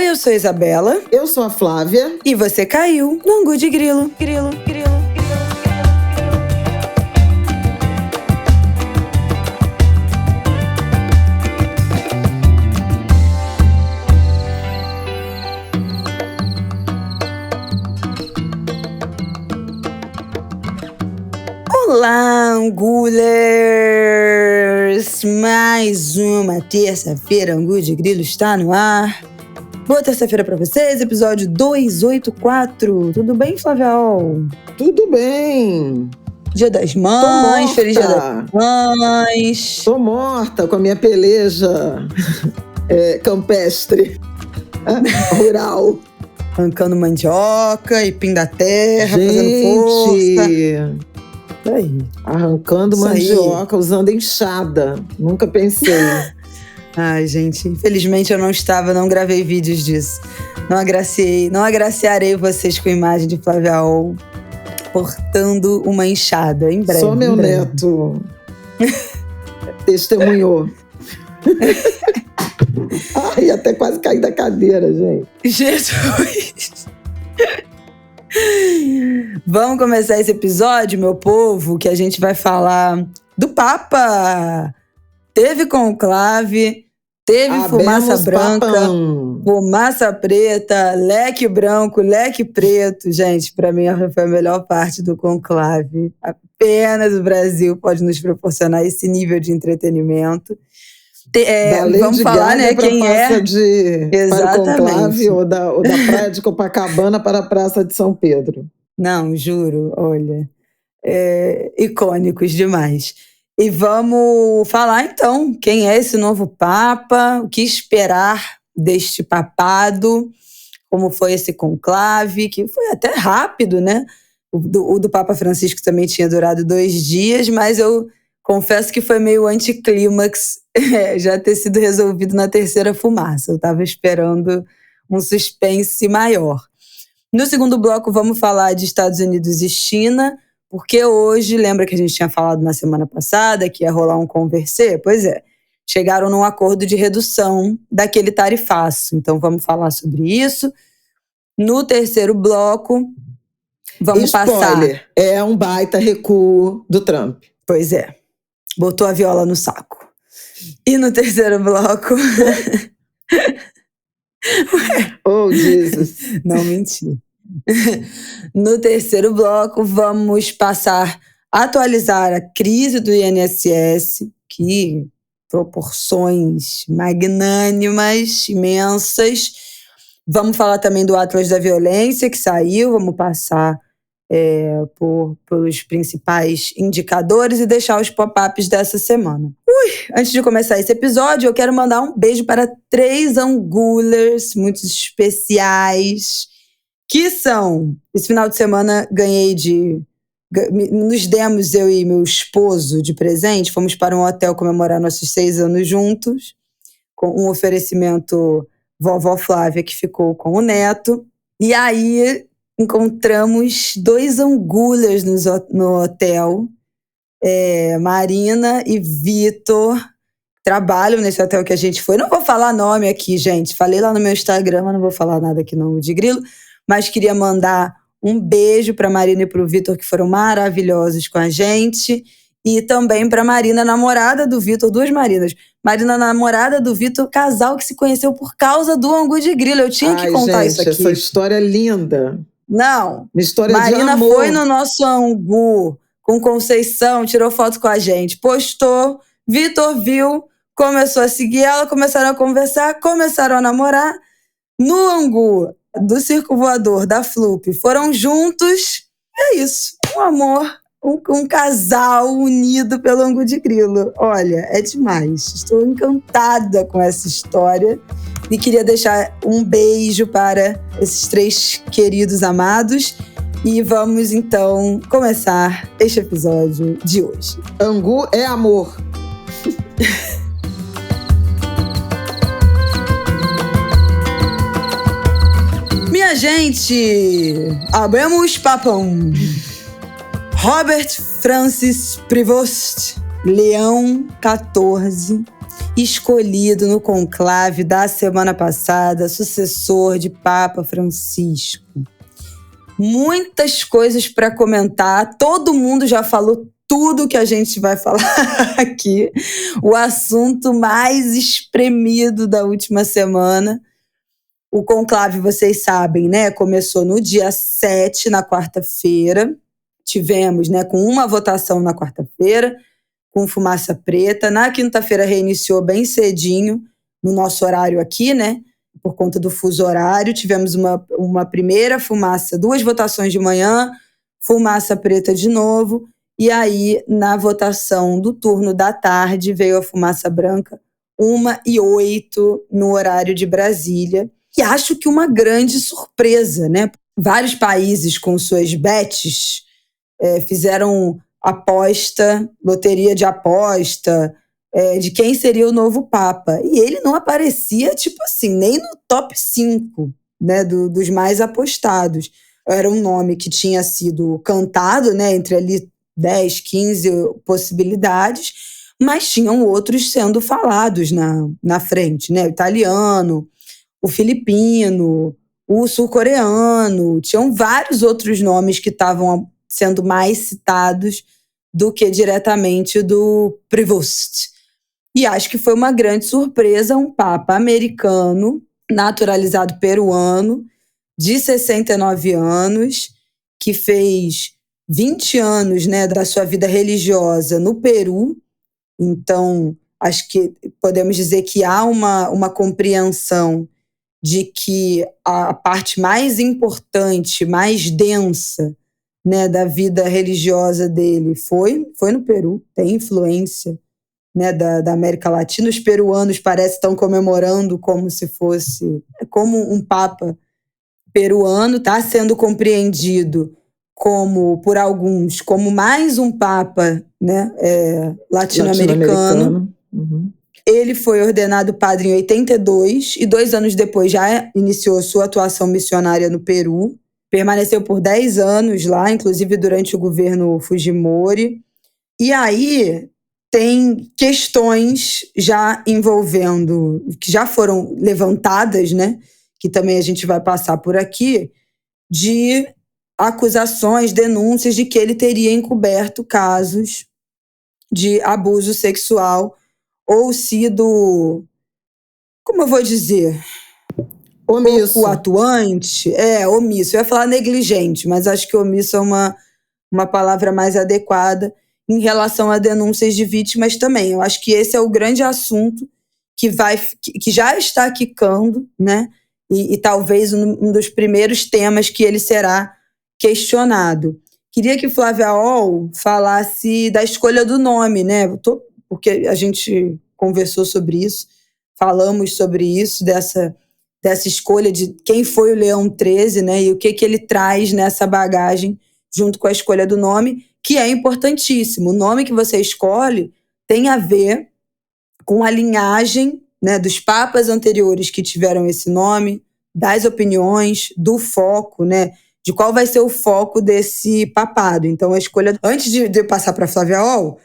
Oi, eu sou a Isabela. Eu sou a Flávia. E você caiu no Angu de Grilo. Grilo. Olá, Angulers! Mais uma terça-feira, Angu de Grilo está no ar. Boa terça-feira pra vocês, episódio 284. Tudo bem, Flaviol? Tudo bem. Dia das Mães, feliz Dia das Mães. Tô morta com a minha peleja campestre, rural. Arrancando mandioca e pim da terra, fazendo força. Aí. Arrancando Isso mandioca, usando enxada. Nunca pensei. Ai, gente, infelizmente eu não gravei vídeos disso. Não agraciarei vocês com imagem de Flaviol portando uma enxada em breve. Só meu neto testemunhou. Ai, até quase caí da cadeira, gente. Jesus! Vamos começar esse episódio, meu povo, que a gente vai falar do Papa. Teve conclave, teve fumaça branca, fumaça preta, leque branco, leque preto. Gente, para mim foi a melhor parte do conclave. Apenas o Brasil pode nos proporcionar esse nível de entretenimento. Vamos falar, né, quem é. Para o conclave ou da praia de Copacabana para a Praça de São Pedro. Não, juro, olha, icônicos demais. E vamos falar, então, quem é esse novo Papa, o que esperar deste papado, como foi esse conclave, que foi até rápido, né? O do Papa Francisco também tinha durado 2 dias, mas eu confesso que foi meio anticlímax já ter sido resolvido na terceira fumaça. Eu estava esperando um suspense maior. No segundo bloco, vamos falar de Estados Unidos e China, porque hoje, lembra que a gente tinha falado na semana passada que ia rolar um conversê? Pois é, chegaram num acordo de redução daquele tarifaço. Então vamos falar sobre isso. No terceiro bloco, vamos passar... É um baita recuo do Trump. Pois é, botou a viola no saco. E no terceiro bloco... Oh, Jesus! Não menti. No terceiro bloco, vamos atualizar a crise do INSS, que proporções magnânimas, imensas. Vamos falar também do Atlas da Violência, que saiu, vamos passar pelos principais indicadores e deixar os pop-ups dessa semana. Antes de começar esse episódio, eu quero mandar um beijo para 3 angulers muito especiais, que são, esse final de semana nos demos, eu e meu esposo, de presente, fomos para um hotel comemorar nossos 6 anos juntos, com um oferecimento vovó Flávia, que ficou com o neto, e aí encontramos 2 angulers no hotel, Marina e Vitor, trabalham nesse hotel que a gente foi. Não vou falar nome aqui, gente, falei lá no meu Instagram, mas não vou falar nada aqui no de Grilo, mas queria mandar um beijo para a Marina e para o Vitor, que foram maravilhosos com a gente, e também para a Marina, namorada do Vitor, 2 Marinas. Marina, namorada do Vitor, casal que se conheceu por causa do Angu de Grilo. Eu tinha que contar isso aqui. Essa história é linda. Não, uma história Marina de amor. Foi no nosso Angu com Conceição, tirou foto com a gente, postou, Vitor viu, começou a seguir ela, começaram a conversar, começaram a namorar. No Angu do Circo Voador, da Flup, foram juntos. É isso, um amor, um casal unido pelo Angu de Grilo. Olha, é demais. Estou encantada com essa história e queria deixar um beijo para esses 3 queridos amados. E vamos, então, começar este episódio de hoje. Angu é amor. Minha gente, abrimos papão. Robert Francis Prevost, Leão XIV, escolhido no conclave da semana passada, sucessor de Papa Francisco. Muitas coisas para comentar, todo mundo já falou tudo que a gente vai falar aqui. O assunto mais espremido da última semana. O conclave, vocês sabem, né? Começou no dia 7, na quarta-feira. Tivemos, né, com uma votação na quarta-feira, com fumaça preta. Na quinta-feira reiniciou bem cedinho, no nosso horário aqui, né? Por conta do fuso horário. Tivemos uma primeira fumaça, 2 votações de manhã, fumaça preta de novo. E aí, na votação do turno da tarde, veio a fumaça branca, 1h08 no horário de Brasília. E acho que uma grande surpresa, né? Vários países com suas bets fizeram aposta, loteria de aposta, de quem seria o novo Papa. E ele não aparecia, tipo assim, nem no top 5, né, dos mais apostados. Era um nome que tinha sido cantado, né, entre ali 10, 15 possibilidades, mas tinham outros sendo falados na frente, né? O italiano, o filipino, o sul-coreano, tinham vários outros nomes que estavam sendo mais citados do que diretamente do Prevost. E acho que foi uma grande surpresa um papa americano, naturalizado peruano, de 69 anos, que fez 20 anos, né, da sua vida religiosa no Peru. Então, acho que podemos dizer que há uma compreensão de que a parte mais importante, mais densa, né, da vida religiosa dele foi no Peru. Tem influência, né, da América Latina. Os peruanos parecem estão comemorando como se fosse como um papa peruano, está sendo compreendido por alguns como mais um papa, né, latino-americano. Uhum. Ele foi ordenado padre em 82 e 2 anos depois já iniciou sua atuação missionária no Peru. Permaneceu por 10 anos lá, inclusive durante o governo Fujimori. E aí tem questões já envolvendo, que já foram levantadas, né, que também a gente vai passar por aqui, de acusações, denúncias de que ele teria encoberto casos de abuso sexual ou sido, como eu vou dizer, omisso. Pouco atuante. Omisso. Eu ia falar negligente, mas acho que omisso é uma palavra mais adequada em relação a denúncias de vítimas também. Eu acho que esse é o grande assunto que já está quicando, né? E talvez um dos primeiros temas que ele será questionado. Queria que Flávia Oll falasse da escolha do nome, né? Porque a gente conversou sobre isso, falamos sobre isso, dessa escolha de quem foi o Leão XIII, né? E o que ele traz nessa bagagem junto com a escolha do nome, que é importantíssimo. O nome que você escolhe tem a ver com a linhagem, né, dos papas anteriores que tiveram esse nome, das opiniões, do foco, né, de qual vai ser o foco desse papado. Então, a escolha... Antes de eu passar para a Flávia Oll,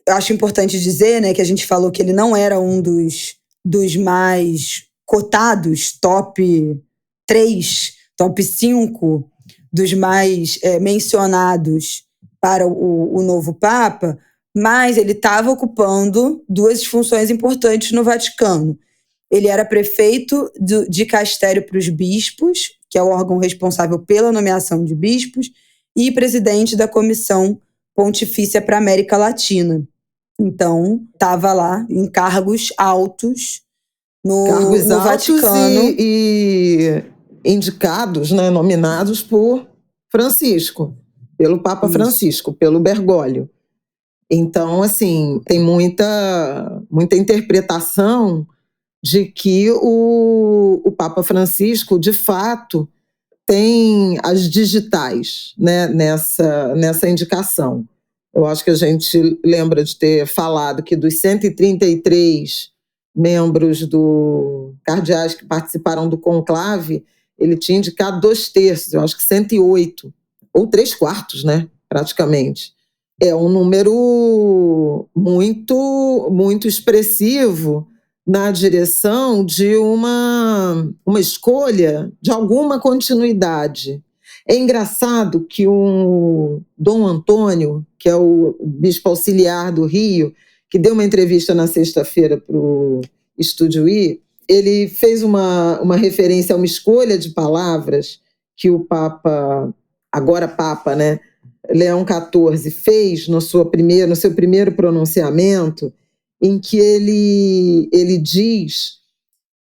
eu acho importante dizer, né, que a gente falou que ele não era um dos mais cotados, top 3, top 5 dos mais mencionados para o novo Papa, mas ele estava ocupando 2 funções importantes no Vaticano. Ele era prefeito de Castério para os bispos, que é o órgão responsável pela nomeação de bispos, e presidente da Comissão Pontifícia para a América Latina. Então, estava lá em cargos altos no Vaticano. E indicados, né, nominados por Francisco, pelo Papa Isso. Francisco, pelo Bergoglio. Então, assim, tem muita interpretação de que o Papa Francisco, de fato, tem as digitais, né, nessa indicação. Eu acho que a gente lembra de ter falado que dos 133 membros cardeais que participaram do conclave, ele tinha indicado 2/3, eu acho que 108, ou 3/4, né, praticamente. É um número muito, muito expressivo na direção de uma escolha de alguma continuidade. É engraçado que o Dom Antônio, que é o bispo auxiliar do Rio, que deu uma entrevista na sexta-feira para o Estúdio I, ele fez uma referência a uma escolha de palavras que o Papa, agora Papa, né, Leão XIV, fez no seu primeiro pronunciamento, em que ele diz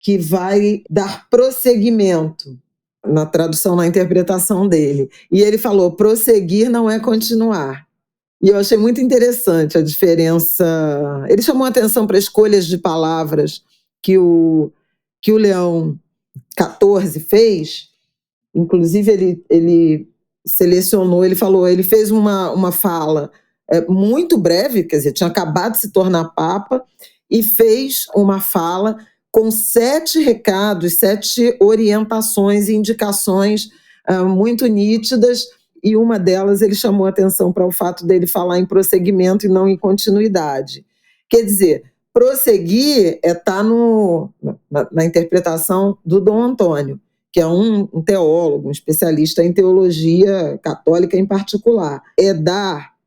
que vai dar prosseguimento, na tradução, na interpretação dele. E ele falou: prosseguir não é continuar. E eu achei muito interessante a diferença. Ele chamou a atenção para escolhas de palavras que o Leão XIV fez. Inclusive, ele selecionou, ele fez uma fala muito breve, quer dizer, tinha acabado de se tornar Papa, e fez uma fala com 7 recados, 7 orientações e indicações muito nítidas, e uma delas ele chamou a atenção para o fato dele falar em prosseguimento e não em continuidade. Quer dizer, prosseguir está na interpretação do Dom Antônio, que é um teólogo, um especialista em teologia católica em particular. É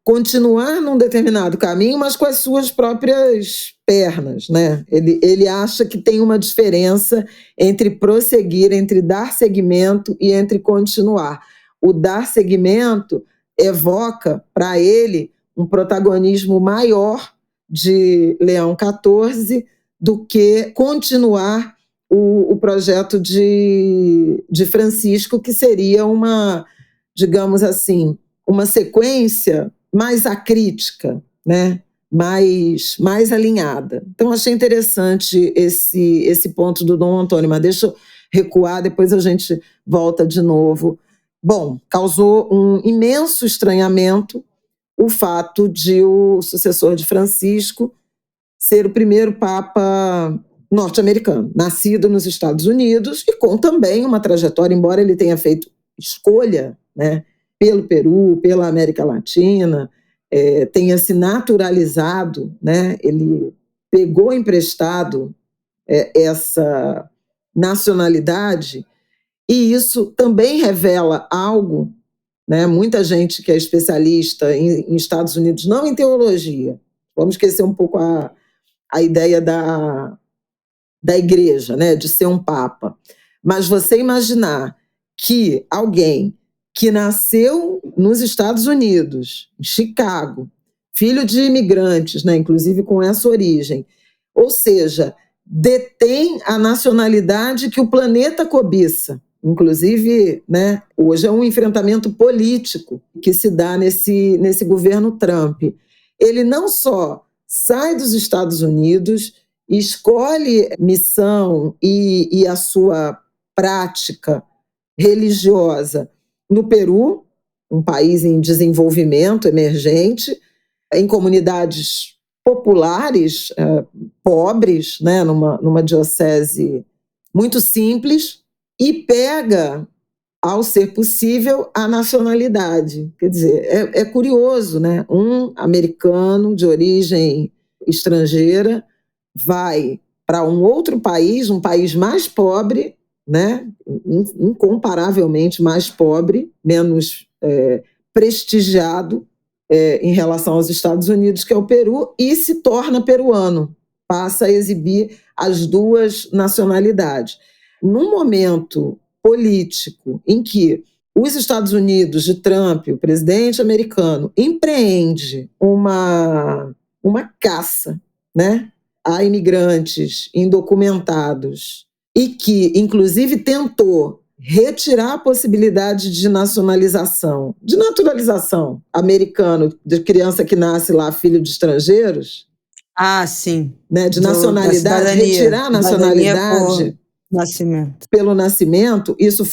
continuar num determinado caminho, mas com as suas próprias pernas, né? Ele acha que tem uma diferença entre prosseguir, entre dar seguimento e entre continuar. O dar seguimento evoca para ele um protagonismo maior de Leão XIV do que continuar o projeto de Francisco, que seria digamos assim, uma sequência mais acrítica, né? mais alinhada. Então, achei interessante esse ponto do Dom Antônio, mas deixa eu recuar, depois a gente volta de novo. Bom, causou um imenso estranhamento o fato de o sucessor de Francisco ser o primeiro Papa norte-americano, nascido nos Estados Unidos e com também uma trajetória, embora ele tenha feito escolha, né, pelo Peru, pela América Latina, tenha se naturalizado, né, ele pegou emprestado essa nacionalidade, e isso também revela algo, né, muita gente que é especialista em Estados Unidos, não em teologia, vamos esquecer um pouco a ideia da igreja, né, de ser um papa, mas você imaginar que alguém que nasceu nos Estados Unidos, em Chicago, filho de imigrantes, né, inclusive com essa origem, ou seja, detém a nacionalidade que o planeta cobiça. Inclusive, né, hoje é um enfrentamento político que se dá nesse governo Trump. Ele não só sai dos Estados Unidos, escolhe missão e a sua prática religiosa no Peru, um país em desenvolvimento emergente, em comunidades populares, pobres, né, numa diocese muito simples, e pega, ao ser possível, a nacionalidade. Quer dizer, é curioso, né? Um americano de origem estrangeira vai para um outro país, um país mais pobre, né? Incomparavelmente mais pobre, menos prestigiado em relação aos Estados Unidos, que é o Peru, e se torna peruano, passa a exibir as duas nacionalidades. Num momento político em que os Estados Unidos de Trump, o presidente americano, empreende uma caça, né, a imigrantes indocumentados e que, inclusive, tentou retirar a possibilidade de naturalização americano de criança que nasce lá, filho de estrangeiros. Ah, sim. Né, de nacionalidade, retirar a nacionalidade pelo nascimento. Isso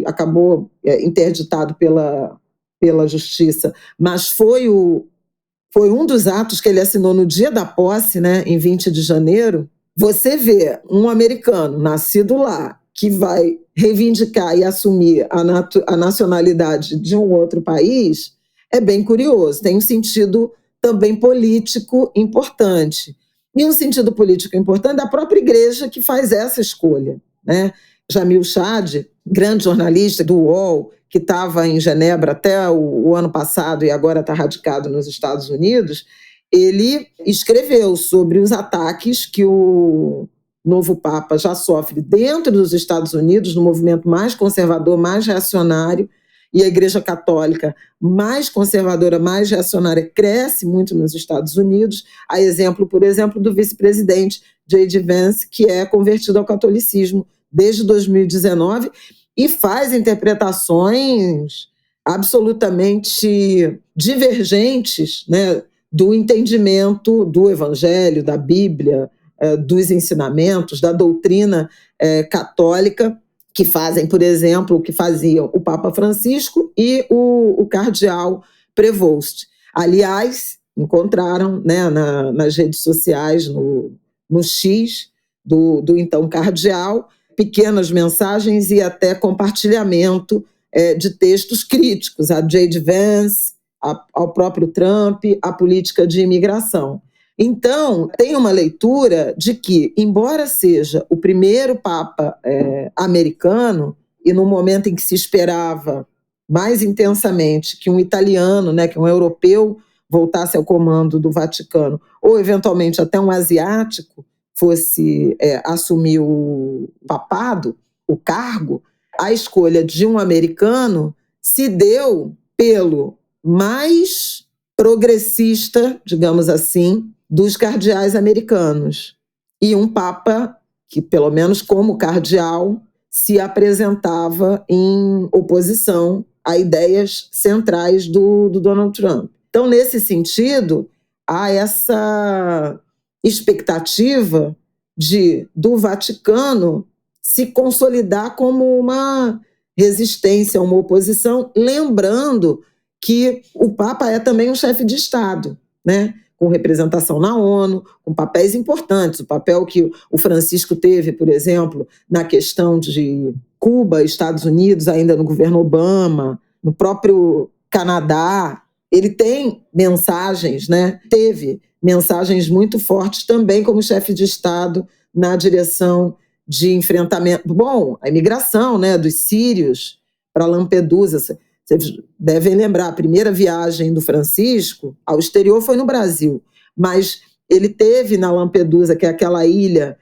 acabou interditado pela justiça, mas foi um dos atos que ele assinou no dia da posse, né, em 20 de janeiro. Você vê um americano nascido lá que vai reivindicar e assumir a nacionalidade de um outro país, é bem curioso, tem um sentido também político importante. E um sentido político importante da própria igreja que faz essa escolha, né? Jamil Chad, grande jornalista do UOL, que estava em Genebra até o ano passado e agora está radicado nos Estados Unidos, ele escreveu sobre os ataques que o novo Papa já sofre dentro dos Estados Unidos, no movimento mais conservador, mais reacionário, e a Igreja Católica mais conservadora, mais reacionária, cresce muito nos Estados Unidos, a exemplo, por exemplo, do vice-presidente J.D. Vance, que é convertido ao catolicismo desde 2019 e faz interpretações absolutamente divergentes, né, do entendimento do Evangelho, da Bíblia, dos ensinamentos, da doutrina católica, que fazem, por exemplo, o que faziam o Papa Francisco e o cardeal Prevost. Aliás, encontraram, né, nas redes sociais, no X do então cardeal, pequenas mensagens e até compartilhamento de textos críticos a J.D. Vance, ao próprio Trump, à política de imigração. Então, tem uma leitura de que, embora seja o primeiro Papa americano, e no momento em que se esperava mais intensamente que um italiano, né, que um europeu voltasse ao comando do Vaticano, ou eventualmente até um asiático fosse assumir o papado, o cargo, a escolha de um americano se deu pelo mais progressista, digamos assim, dos cardeais americanos. E um papa que, pelo menos como cardeal, se apresentava em oposição a ideias centrais do Donald Trump. Então, nesse sentido, há essa expectativa do Vaticano se consolidar como uma resistência, uma oposição, lembrando que o Papa é também um chefe de Estado, né? Com representação na ONU, com papéis importantes, o papel que o Francisco teve, por exemplo, na questão de Cuba, Estados Unidos, ainda no governo Obama, no próprio Canadá. Ele tem mensagens, né? Teve mensagens muito fortes também como chefe de Estado na direção de enfrentamento, a imigração, né, dos sírios para Lampedusa. Vocês devem lembrar, a primeira viagem do Francisco ao exterior foi no Brasil, mas ele teve na Lampedusa, que é aquela ilha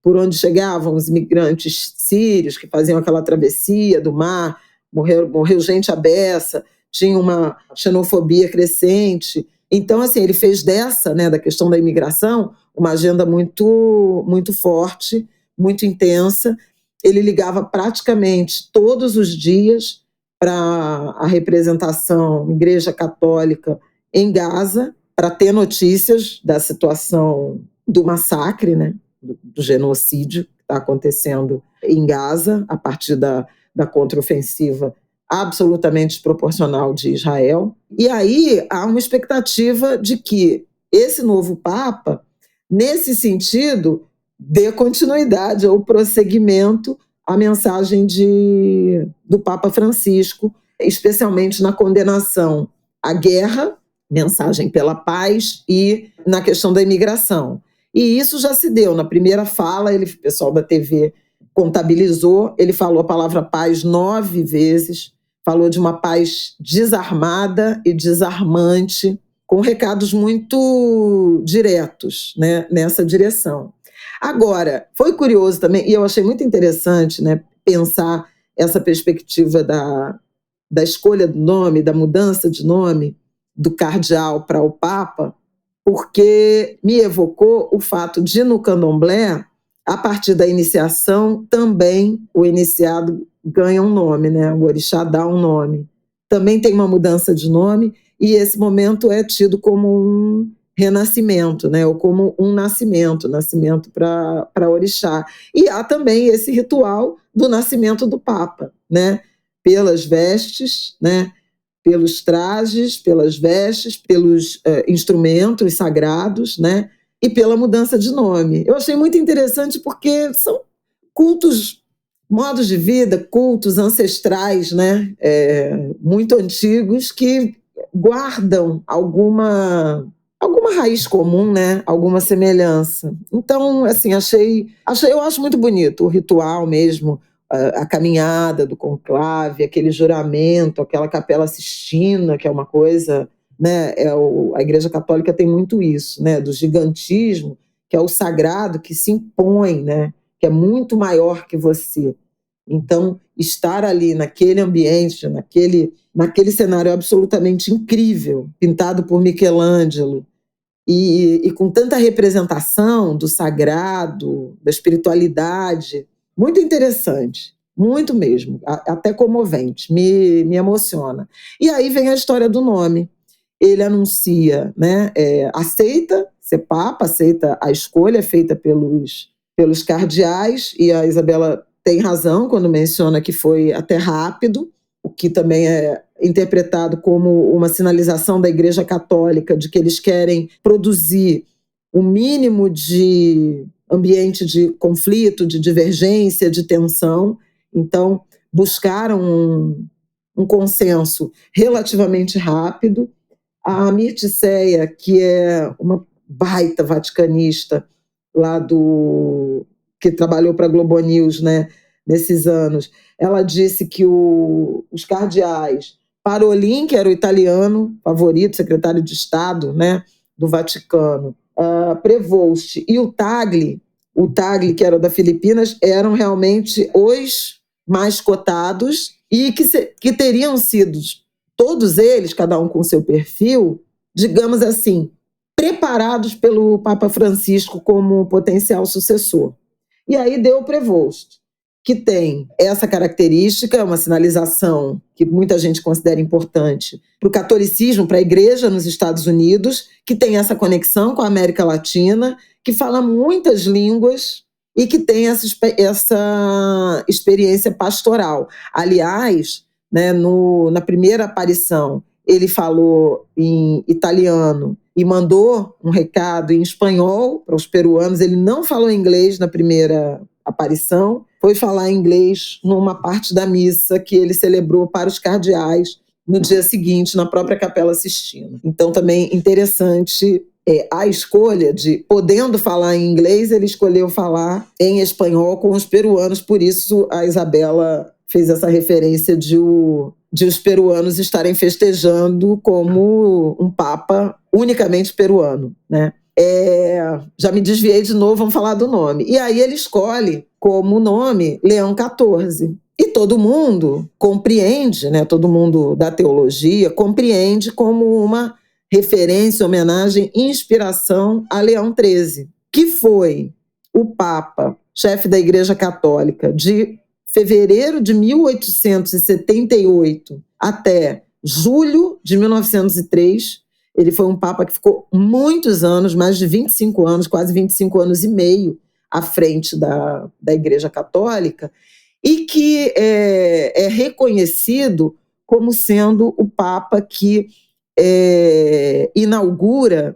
por onde chegavam os imigrantes sírios que faziam aquela travessia do mar, morreu gente à beça, tinha uma xenofobia crescente. Então, assim, ele fez dessa, né, da questão da imigração, uma agenda muito, muito forte, muito intensa. Ele ligava praticamente todos os dias para a representação Igreja Católica em Gaza, para ter notícias da situação do massacre, né, do genocídio que está acontecendo em Gaza, a partir da contraofensiva absolutamente desproporcional de Israel. E aí há uma expectativa de que esse novo Papa, nesse sentido, dê continuidade ou prosseguimento à mensagem do Papa Francisco, especialmente na condenação à guerra, mensagem pela paz, e na questão da imigração. E isso já se deu. Na primeira fala, o pessoal da TV contabilizou, ele falou a palavra paz 9 vezes, falou de uma paz desarmada e desarmante, com recados muito diretos, né, nessa direção. Agora, foi curioso também, e eu achei muito interessante, né, pensar essa perspectiva da escolha do nome, da mudança de nome do cardeal para o Papa, porque me evocou o fato de, no candomblé, a partir da iniciação, também o iniciado ganha um nome, né? O orixá dá um nome. Também tem uma mudança de nome, e esse momento é tido como um renascimento, né? Ou como um nascimento para orixá. E há também esse ritual do nascimento do Papa, né? Pelas vestes, né? Pelos trajes, pelas vestes, pelos instrumentos sagrados, né? E pela mudança de nome. Eu achei muito interessante porque são cultos, modos de vida, cultos ancestrais, né? Muito antigos, que guardam alguma uma raiz comum, né? Alguma semelhança. Então, assim, eu acho muito bonito o ritual mesmo, a caminhada do conclave, aquele juramento, aquela Capela Sistina, que é uma coisa, né? A Igreja Católica tem muito isso, né? Do gigantismo, que é o sagrado que se impõe, né? Que é muito maior que você. Então, estar ali naquele ambiente, naquele cenário absolutamente incrível, pintado por Michelangelo, e com tanta representação do sagrado, da espiritualidade, muito interessante, muito mesmo, até comovente, me emociona. E aí vem a história do nome. Ele anuncia, né, aceita ser papa, aceita a escolha feita pelos cardeais, e a Isabela tem razão quando menciona que foi até rápido, o que também é interpretado como uma sinalização da Igreja Católica de que eles querem produzir o mínimo de ambiente de conflito, de divergência, de tensão. Então, buscaram um consenso relativamente rápido. A Mircea, que é uma baita vaticanista que trabalhou para a Globo News, né, nesses anos, ela disse que os cardeais, Parolin, que era o italiano favorito, secretário de Estado, né, do Vaticano, Prevost e o Tagle, que era da Filipinas, eram realmente os mais cotados e que teriam sido, todos eles, cada um com seu perfil, digamos assim, preparados pelo Papa Francisco como potencial sucessor. E aí deu o Prevost, que tem essa característica, uma sinalização que muita gente considera importante para o catolicismo, para a igreja nos Estados Unidos, que tem essa conexão com a América Latina, que fala muitas línguas e que tem essa experiência pastoral. Aliás, né, na primeira aparição, ele falou em italiano e mandou um recado em espanhol para os peruanos. Ele não falou inglês na primeira aparição, foi falar inglês numa parte da missa que ele celebrou para os cardeais no dia seguinte, na própria Capela Sistina. Então, também interessante a escolha de, podendo falar em inglês, ele escolheu falar em espanhol com os peruanos, por isso a Isabela fez essa referência de os peruanos estarem festejando como um papa unicamente peruano, né? Já me desviei de novo, vamos falar do nome. E aí ele escolhe como nome Leão XIV. E todo mundo compreende, né, todo mundo da teologia compreende como uma referência, homenagem, inspiração a Leão XIII, que foi o papa, chefe da Igreja Católica, de fevereiro de 1878 até julho de 1903. Ele foi um papa que ficou muitos anos, mais de 25 anos, quase 25 anos e meio, à frente da Igreja Católica, e que é reconhecido como sendo o papa que inaugura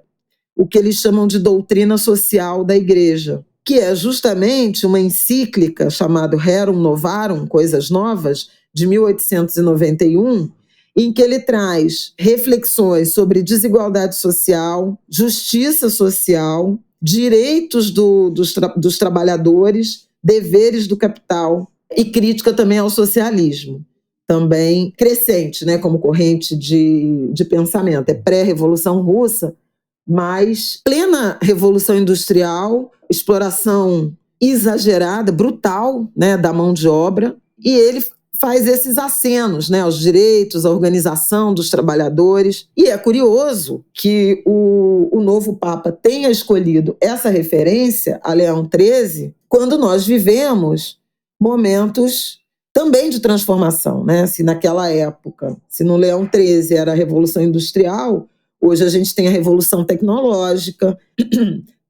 o que eles chamam de doutrina social da Igreja, que é justamente uma encíclica chamada Rerum Novarum, Coisas Novas, de 1891, em que ele traz reflexões sobre desigualdade social, justiça social, direitos dos trabalhadores, deveres do capital e crítica também ao socialismo, também crescente, né, como corrente de pensamento. É pré-Revolução Russa, mas plena Revolução Industrial, exploração exagerada, brutal, né, da mão de obra, e ele faz esses acenos, né, aos direitos, à organização dos trabalhadores. E é curioso que o novo Papa tenha escolhido essa referência a Leão XIII quando nós vivemos momentos também de transformação, né? Se naquela época, se no Leão XIII era a Revolução Industrial, hoje a gente tem a Revolução Tecnológica,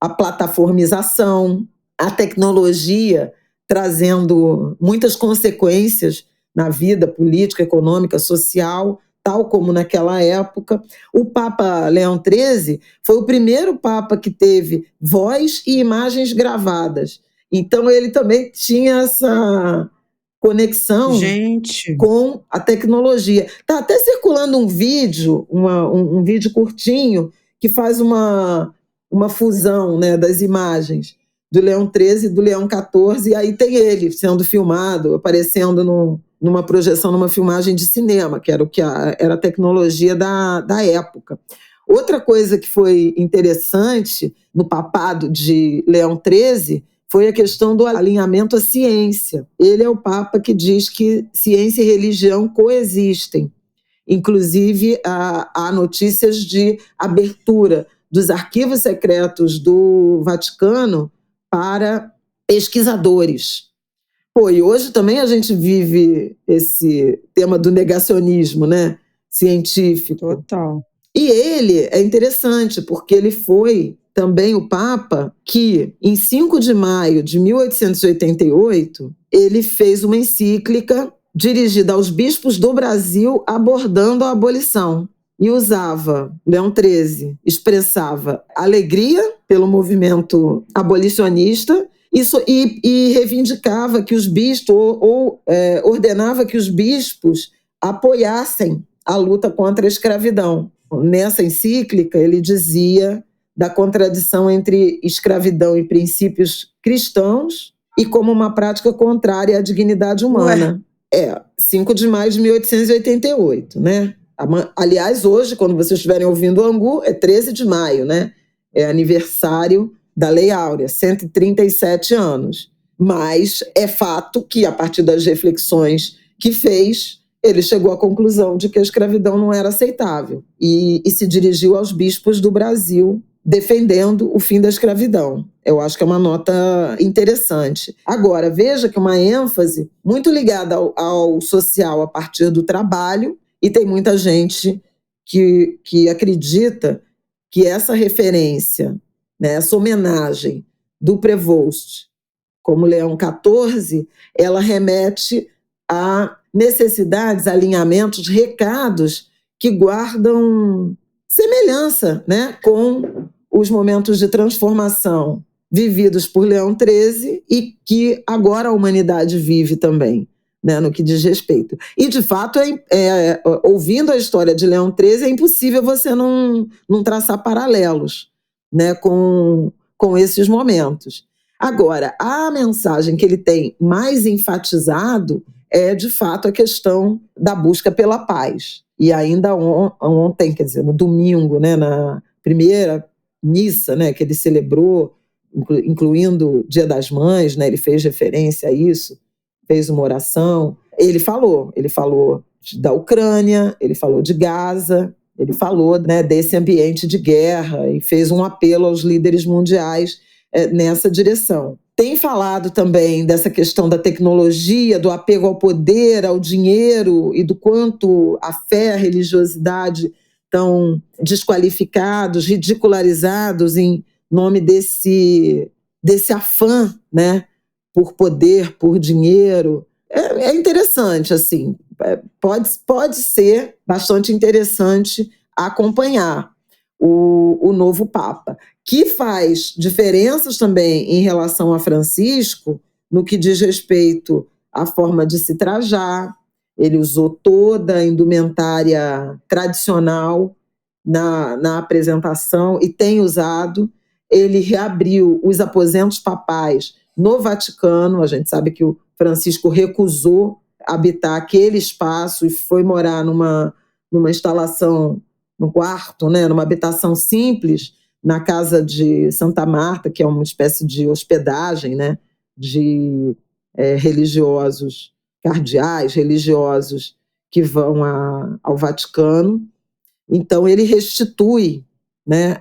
a plataformização, a tecnologia trazendo muitas consequências na vida política, econômica, social, tal como naquela época. O Papa Leão XIII foi o primeiro Papa que teve voz e imagens gravadas. Então ele também tinha essa conexão com a tecnologia. Está até circulando um vídeo, um vídeo curtinho, que faz uma fusão, né, das imagens do Leão XIII e do Leão XIV, e aí tem ele sendo filmado, aparecendo numa projeção, numa filmagem de cinema, que era era a tecnologia da época. Outra coisa que foi interessante no papado de Leão XIII foi a questão do alinhamento à ciência. Ele é o Papa que diz que ciência e religião coexistem. Inclusive, há notícias de abertura dos arquivos secretos do Vaticano para pesquisadores. E hoje também a gente vive esse tema do negacionismo, né, científico. Total. E ele é interessante, porque ele foi também o Papa que, em 5 de maio de 1888, ele fez uma encíclica dirigida aos bispos do Brasil abordando a abolição. E usava, Leão XIII expressava alegria pelo movimento abolicionista e reivindicava que os bispos, ordenava que os bispos apoiassem a luta contra a escravidão. Nessa encíclica, ele dizia da contradição entre escravidão e princípios cristãos e como uma prática contrária à dignidade humana. 5 de maio de 1888, né? Aliás, hoje, quando vocês estiverem ouvindo o Angu, é 13 de maio, né? É aniversário da Lei Áurea, 137 anos. Mas é fato que, a partir das reflexões que fez, ele chegou à conclusão de que a escravidão não era aceitável e se dirigiu aos bispos do Brasil defendendo o fim da escravidão. Eu acho que é uma nota interessante. Agora, veja que uma ênfase muito ligada ao social a partir do trabalho, e tem muita gente que acredita que essa referência, né, essa homenagem do Prevost como Leão XIV, ela remete a necessidades, alinhamentos, recados que guardam semelhança, né, com os momentos de transformação vividos por Leão XIII e que agora a humanidade vive também, né, no que diz respeito. E, de fato, ouvindo a história de Leão XIII, é impossível você não traçar paralelos, né, com esses momentos. Agora, a mensagem que ele tem mais enfatizado é, de fato, a questão da busca pela paz. E ainda ontem, quer dizer, no domingo, né, na primeira missa, né, que ele celebrou, incluindo o Dia das Mães, né, ele fez referência a isso, fez uma oração. Ele falou da Ucrânia, ele falou de Gaza, ele falou, né, desse ambiente de guerra e fez um apelo aos líderes mundiais nessa direção. Tem falado também dessa questão da tecnologia, do apego ao poder, ao dinheiro e do quanto a fé, a religiosidade estão desqualificados, ridicularizados em nome desse afã, né, por poder, por dinheiro. É interessante, assim, pode ser bastante interessante acompanhar o novo Papa, que faz diferenças também em relação a Francisco no que diz respeito à forma de se trajar. Ele usou toda a indumentária tradicional na apresentação e tem usado. Ele reabriu os aposentos papais no Vaticano. A gente sabe que o Francisco recusou habitar aquele espaço e foi morar numa instalação, num quarto, né, numa habitação simples, na casa de Santa Marta, que é uma espécie de hospedagem, né, de religiosos, cardeais religiosos que vão ao Vaticano. Então, ele restitui, né,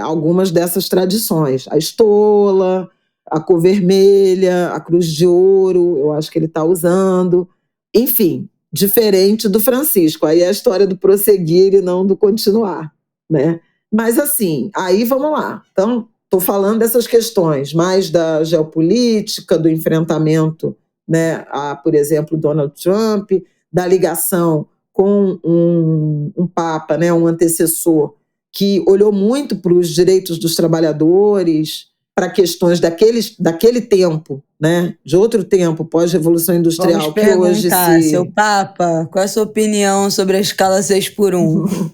algumas dessas tradições. A estola, a cor vermelha, a cruz de ouro, eu acho que ele está usando. Enfim, diferente do Francisco. Aí é a história do prosseguir e não do continuar, né? Mas, assim, aí vamos lá. Então, estou falando dessas questões mais da geopolítica, do enfrentamento, né, a, por exemplo, Donald Trump, da ligação com um Papa, né, um antecessor, que olhou muito para os direitos dos trabalhadores, para questões daquele tempo, né, de outro tempo, pós-revolução industrial. Vamos perguntar, seu Papa, qual é a sua opinião sobre a escala 6x1?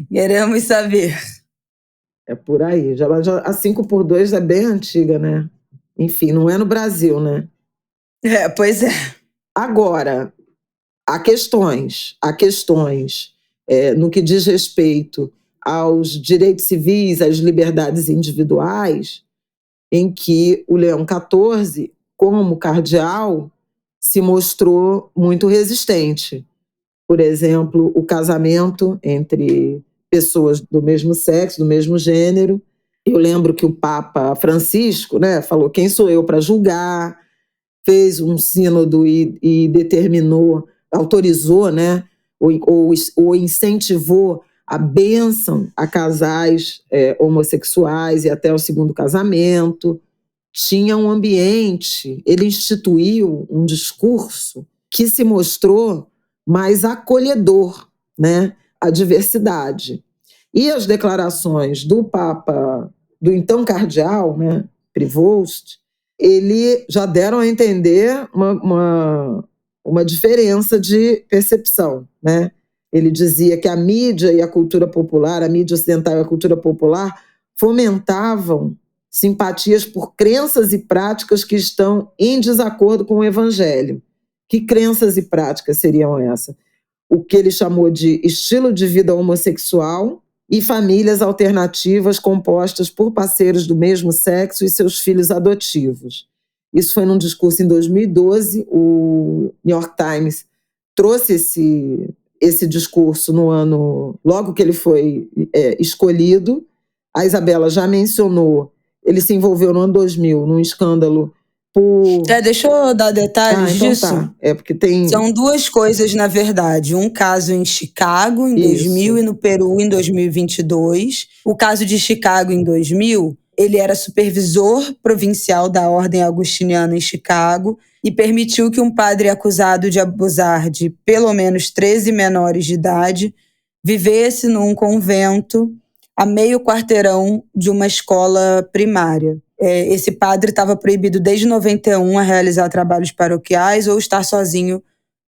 Queremos saber. É por aí. A 5x2 é bem antiga, né? Enfim, não é no Brasil, né? Pois é. Agora, há questões no que diz respeito aos direitos civis, às liberdades individuais, em que o Leão XIV, como cardeal, se mostrou muito resistente. Por exemplo, o casamento entre pessoas do mesmo sexo, do mesmo gênero. Eu lembro que o Papa Francisco, né, falou: quem sou eu para julgar? Fez um sínodo e determinou, autorizou, né, ou incentivou a bênção a casais homossexuais e até o segundo casamento. Tinha um ambiente, ele instituiu um discurso que se mostrou mais acolhedor, né, à diversidade. E as declarações do Papa, do então cardeal, né, Prevost, ele já deram a entender uma diferença de percepção, né? Ele dizia que a mídia e a cultura popular, a mídia ocidental e a cultura popular, fomentavam simpatias por crenças e práticas que estão em desacordo com o evangelho. Que crenças e práticas seriam essas? O que ele chamou de estilo de vida homossexual e famílias alternativas compostas por parceiros do mesmo sexo e seus filhos adotivos. Isso foi num discurso em 2012, o New York Times trouxe esse discurso no ano, logo que ele foi escolhido. A Isabela já mencionou, ele se envolveu no ano 2000 num escândalo por... Deixa eu dar detalhes então disso. Tá. Porque tem... São duas coisas, na verdade. Um caso em Chicago, em 2000, e no Peru, em 2022. O caso de Chicago, em 2000, ele era supervisor provincial da Ordem Agostiniana em Chicago e permitiu que um padre acusado de abusar de pelo menos 13 menores de idade vivesse num convento a meio quarteirão de uma escola primária. Esse padre estava proibido desde 91 a realizar trabalhos paroquiais ou estar sozinho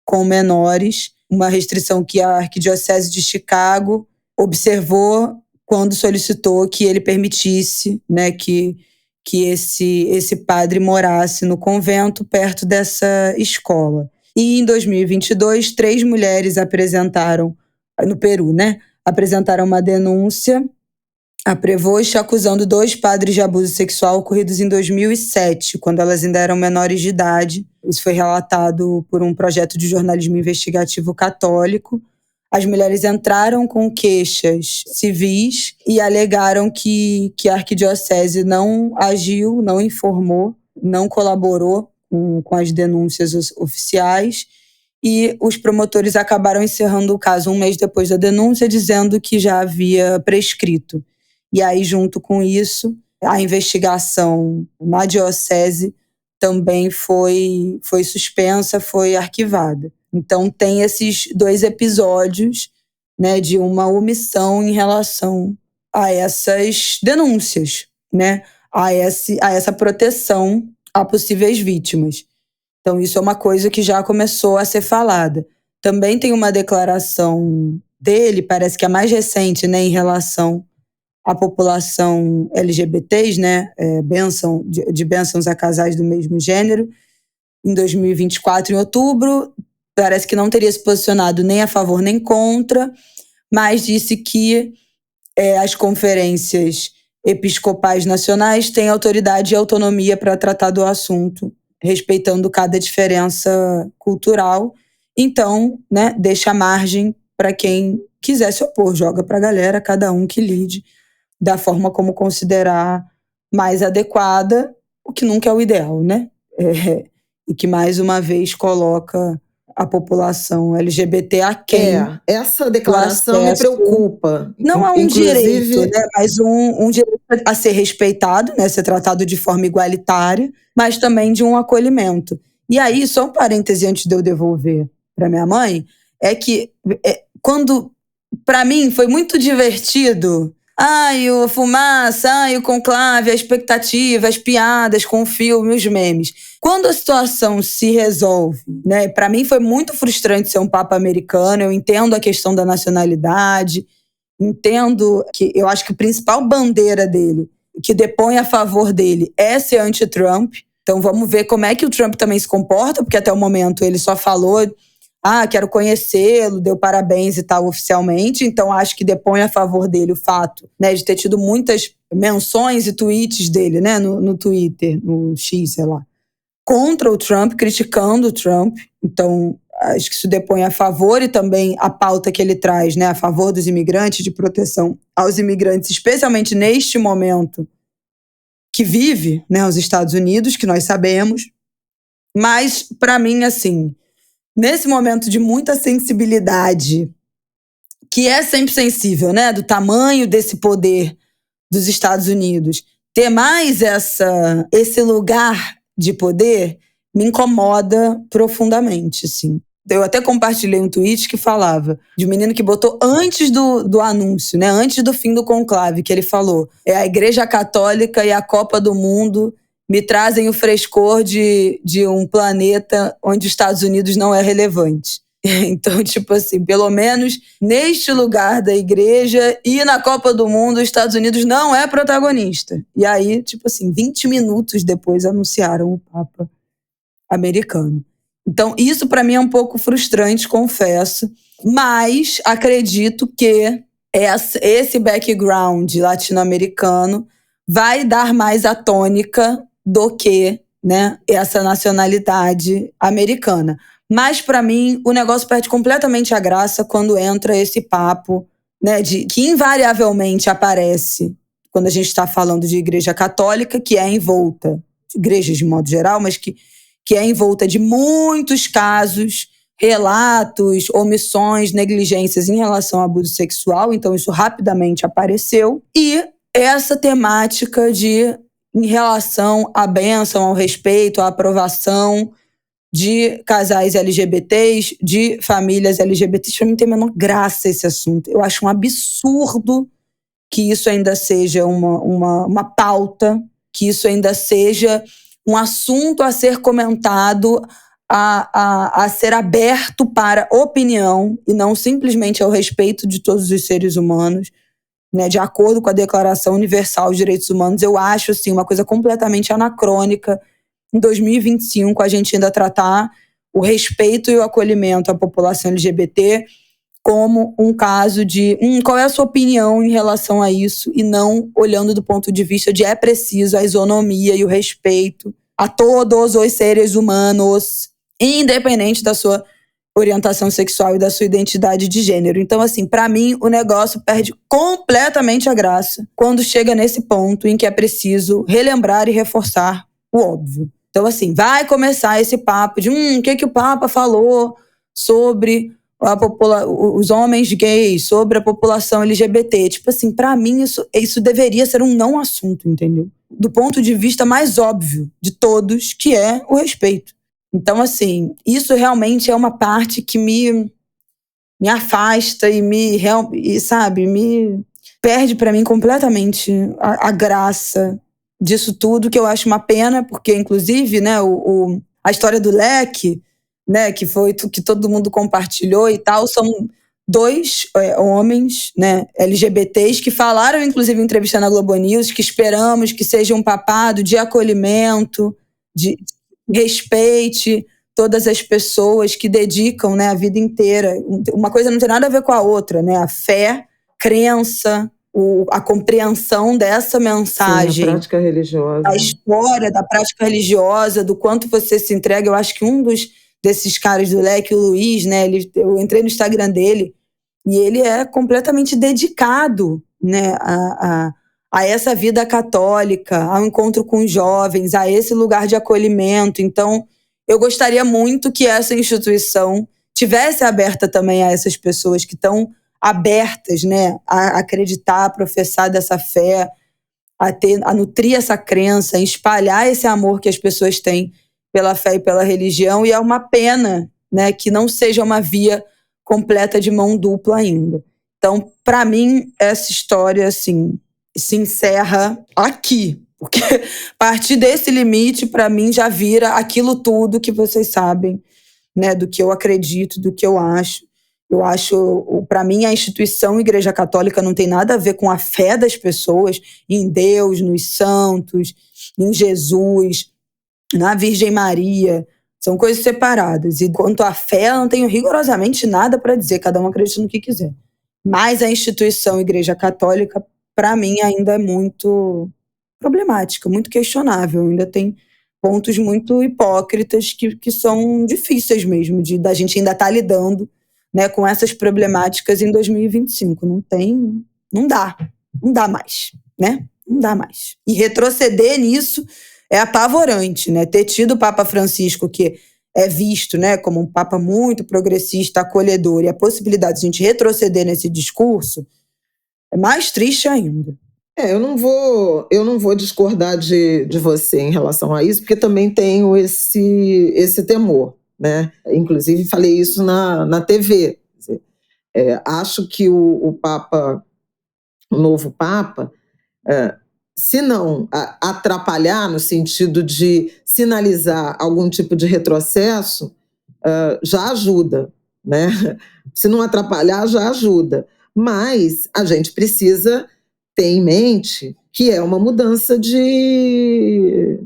com menores, uma restrição que a Arquidiocese de Chicago observou quando solicitou que ele permitisse, né, que esse padre morasse no convento perto dessa escola. E em 2022, 3 mulheres apresentaram, no Peru, né, apresentaram uma denúncia a Prevost acusando 2 padres de abuso sexual ocorridos em 2007, quando elas ainda eram menores de idade. Isso foi relatado por um projeto de jornalismo investigativo católico. As mulheres entraram com queixas civis e alegaram que a arquidiocese não agiu, não informou, não colaborou com as denúncias oficiais. E os promotores acabaram encerrando o caso 1 mês depois da denúncia, dizendo que já havia prescrito. E aí, junto com isso, a investigação na diocese também foi suspensa, foi arquivada. Então, tem esses 2 episódios, né, de uma omissão em relação a essas denúncias, né, a essa proteção a possíveis vítimas. Então, isso é uma coisa que já começou a ser falada. Também tem uma declaração dele, parece que é mais recente, né, em relação a população LGBTs, né, de bênçãos a casais do mesmo gênero, em 2024, em outubro, parece que não teria se posicionado nem a favor nem contra, mas disse que as conferências episcopais nacionais têm autoridade e autonomia para tratar do assunto, respeitando cada diferença cultural. Então, né, deixa margem para quem quiser se opor, joga para a galera, cada um que lide da forma como considerar mais adequada, o que nunca é o ideal, né? E que, mais uma vez, coloca a população LGBT aquém. Essa declaração me preocupa. Não é um direito, né? Mas um direito a ser respeitado, né? Ser tratado de forma igualitária, mas também de um acolhimento. E aí, só um parêntese antes de eu devolver para minha mãe, é que quando, para mim, foi muito divertido. A fumaça, o conclave, a expectativa, as piadas com o filme, os memes. Quando a situação se resolve, né? Para mim foi muito frustrante ser um papa americano, eu entendo a questão da nacionalidade, entendo que eu acho que a principal bandeira dele, que depõe a favor dele, é ser anti-Trump. Então vamos ver como é que o Trump também se comporta, porque até o momento ele só falou, quero conhecê-lo, deu parabéns e tal oficialmente. Então acho que depõe a favor dele o fato, né, de ter tido muitas menções e tweets dele, né, no Twitter, no X, sei lá, contra o Trump, criticando o Trump. Então acho que isso depõe a favor, e também a pauta que ele traz, né, a favor dos imigrantes, de proteção aos imigrantes, especialmente neste momento que vive, né, os Estados Unidos, que nós sabemos. Mas, para mim, assim, nesse momento de muita sensibilidade, que é sempre sensível, né, do tamanho desse poder dos Estados Unidos, ter mais esse lugar de poder me incomoda profundamente, assim. Eu até compartilhei um tweet que falava de um menino que botou antes do anúncio, né, antes do fim do conclave, que ele falou: a Igreja Católica e a Copa do Mundo me trazem o frescor de um planeta onde os Estados Unidos não é relevante. Então, tipo assim, pelo menos neste lugar da igreja e na Copa do Mundo, os Estados Unidos não é protagonista. E aí, tipo assim, 20 minutos depois anunciaram o Papa americano. Então, isso para mim é um pouco frustrante, confesso, mas acredito que esse background latino-americano vai dar mais a tônica do que, né, essa nacionalidade americana. Mas, para mim, o negócio perde completamente a graça quando entra esse papo, né, que invariavelmente aparece quando a gente está falando de igreja católica, que é envolta, igrejas de modo geral, mas que é envolta de muitos casos, relatos, omissões, negligências em relação ao abuso sexual. Então, isso rapidamente apareceu. E essa temática em relação à bênção, ao respeito, à aprovação de casais LGBTs, de famílias LGBTs. Para mim, tem a menor graça esse assunto. Eu acho um absurdo que isso ainda seja uma pauta, que isso ainda seja um assunto a ser comentado, a ser aberto para opinião, e não simplesmente ao respeito de todos os seres humanos, né, de acordo com a Declaração Universal dos Direitos Humanos. Eu acho assim, uma coisa completamente anacrônica, em 2025, a gente ainda tratar o respeito e o acolhimento à população LGBT como um caso de qual é a sua opinião em relação a isso, e não olhando do ponto de vista de é preciso a isonomia e o respeito a todos os seres humanos, independente da sua orientação sexual e da sua identidade de gênero. Então, assim, para mim, o negócio perde completamente a graça quando chega nesse ponto em que é preciso relembrar e reforçar o óbvio. Então, assim, vai começar esse papo de o que o Papa falou sobre os homens gays, sobre a população LGBT. Tipo assim, pra mim isso deveria ser um não assunto, entendeu? Do ponto de vista mais óbvio de todos, que é o respeito. Então, assim, isso realmente é uma parte que me afasta e me perde pra mim completamente a graça disso tudo, que eu acho uma pena, porque, inclusive, né, a história do leque, né, que foi que todo mundo compartilhou e tal, são 2 homens, né, LGBTs, que falaram, inclusive, em entrevista na Globo News, que esperamos que seja um papado de acolhimento, de respeite todas as pessoas que dedicam, né, a vida inteira. Uma coisa não tem nada a ver com a outra, né? A fé, crença, a compreensão dessa mensagem. Sim, a prática religiosa. A história da prática religiosa, do quanto você se entrega. Eu acho que um desses caras do leque, o Luiz, né, eu entrei no Instagram dele e ele é completamente dedicado, né, a essa vida católica, ao encontro com os jovens, a esse lugar de acolhimento. Então, eu gostaria muito que essa instituição tivesse aberta também a essas pessoas que estão abertas, né, a acreditar, a professar dessa fé, a nutrir essa crença, a espalhar esse amor que as pessoas têm pela fé e pela religião. E é uma pena, né, que não seja uma via completa de mão dupla ainda. Então, para mim, essa história, assim, se encerra aqui. Porque a partir desse limite, para mim, já vira aquilo tudo que vocês sabem, né, do que eu acredito, do que eu acho. Eu acho, para mim, a instituição Igreja Católica não tem nada a ver com a fé das pessoas em Deus, nos santos, em Jesus, na Virgem Maria. São coisas separadas. E quanto à fé, eu não tenho rigorosamente nada para dizer, cada um acredita no que quiser. Mas a instituição Igreja Católica, para mim, ainda é muito problemática, muito questionável. Ainda tem pontos muito hipócritas que são difíceis mesmo, da gente ainda estar lidando, né, com essas problemáticas em 2025. Não dá mais, né? Não dá mais. E retroceder nisso é apavorante, né? Ter tido o Papa Francisco, que é visto, né, como um Papa muito progressista, acolhedor, e a possibilidade de a gente retroceder nesse discurso é mais triste ainda. Eu não vou discordar de você em relação a isso, porque também tenho esse temor, né? Inclusive falei isso na TV. Acho que o novo Papa, se não atrapalhar no sentido de sinalizar algum tipo de retrocesso, já ajuda, né? Se não atrapalhar, já ajuda. Mas a gente precisa ter em mente que é uma mudança de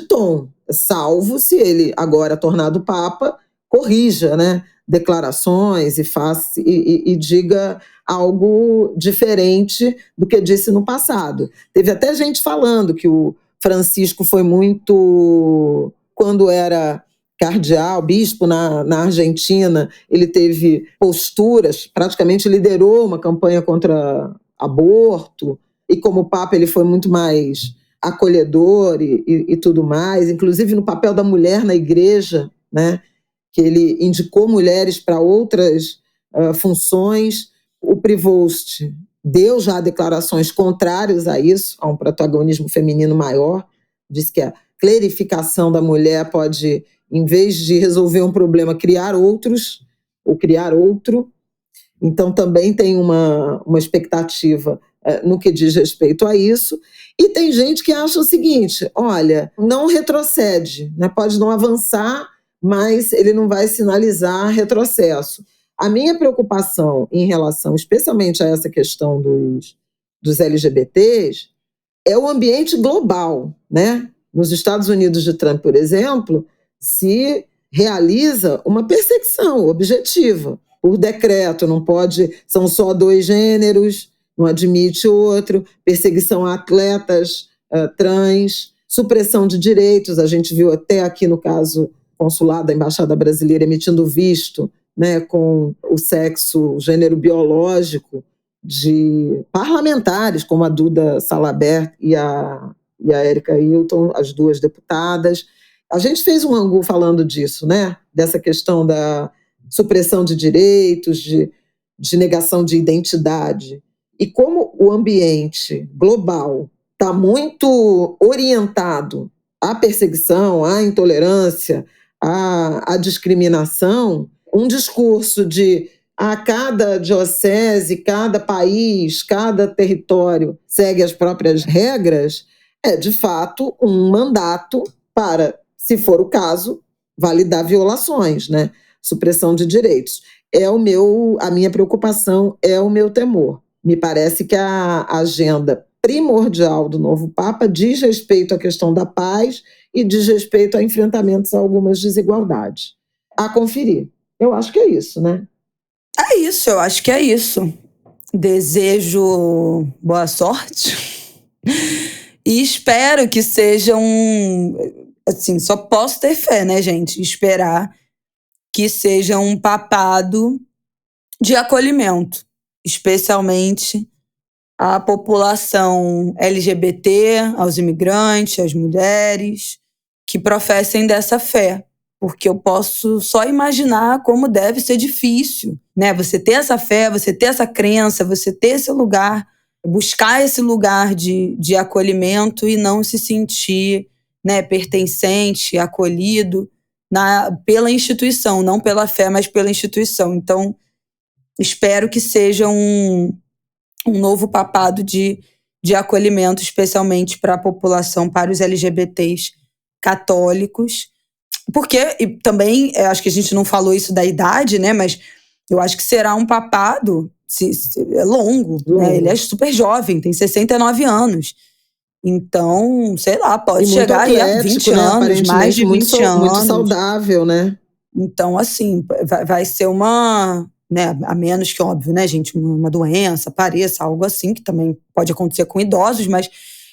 tom, salvo se ele, agora tornado Papa, corrija, né, declarações e diga algo diferente do que disse no passado. Teve até gente falando que o Francisco foi muito... Quando era cardeal, bispo na Argentina, ele teve posturas, praticamente liderou uma campanha contra aborto, e como Papa ele foi muito mais acolhedor e tudo mais, inclusive no papel da mulher na igreja, né, que ele indicou mulheres para outras funções. O Prevost deu já declarações contrárias a isso, a um protagonismo feminino maior, diz que a clerificação da mulher pode, em vez de resolver um problema, criar outros, ou criar outro. Então também tem uma expectativa no que diz respeito a isso. E tem gente que acha o seguinte, olha, não retrocede, né? Pode não avançar, mas ele não vai sinalizar retrocesso. A minha preocupação em relação, especialmente a essa questão dos LGBTs, é o ambiente global, né? Nos Estados Unidos de Trump, por exemplo, se realiza uma perseguição objetiva, por decreto, não pode, são só 2 gêneros, não admite outro, perseguição a atletas trans, supressão de direitos, a gente viu até aqui no caso consulado da Embaixada Brasileira emitindo visto, né, com o sexo, o gênero biológico de parlamentares, como a Duda Salabert e a Érica Hilton, as 2 deputadas. A gente fez um ângulo falando disso, né, dessa questão da supressão de direitos, de negação de identidade. E como o ambiente global está muito orientado à perseguição, à intolerância, à discriminação, um discurso de cada diocese, cada país, cada território segue as próprias regras, é de fato um mandato para, se for o caso, validar violações, né? Supressão de direitos. A minha preocupação, é o meu temor. Me parece que a agenda primordial do novo Papa diz respeito à questão da paz e diz respeito a enfrentamentos a algumas desigualdades. A conferir. Eu acho que é isso, né? É isso, eu acho que é isso. Desejo boa sorte e espero que seja assim, só posso ter fé, né, gente? Esperar que seja um papado de acolhimento, especialmente à população LGBT, aos imigrantes, às mulheres, que professem dessa fé. Porque eu posso só imaginar como deve ser difícil, né? Você ter essa fé, você ter essa crença, você ter esse lugar, buscar esse lugar de acolhimento e não se sentir, né, pertencente, acolhido pela instituição, não pela fé, mas pela instituição. Então, espero que seja um novo papado de acolhimento, especialmente para a população, para os LGBTs católicos. Porque, e também, acho que a gente não falou isso da idade, né, mas Eu acho que será um papado é longo, né? Ele é super jovem, tem 69 anos. Então, sei lá, pode chegar aí a 20 anos, mais de 20 anos. Muito saudável, né? Então, assim, vai ser uma... Né, a menos que, óbvio, né, gente, uma doença, apareça, algo assim, que também pode acontecer com idosos, mas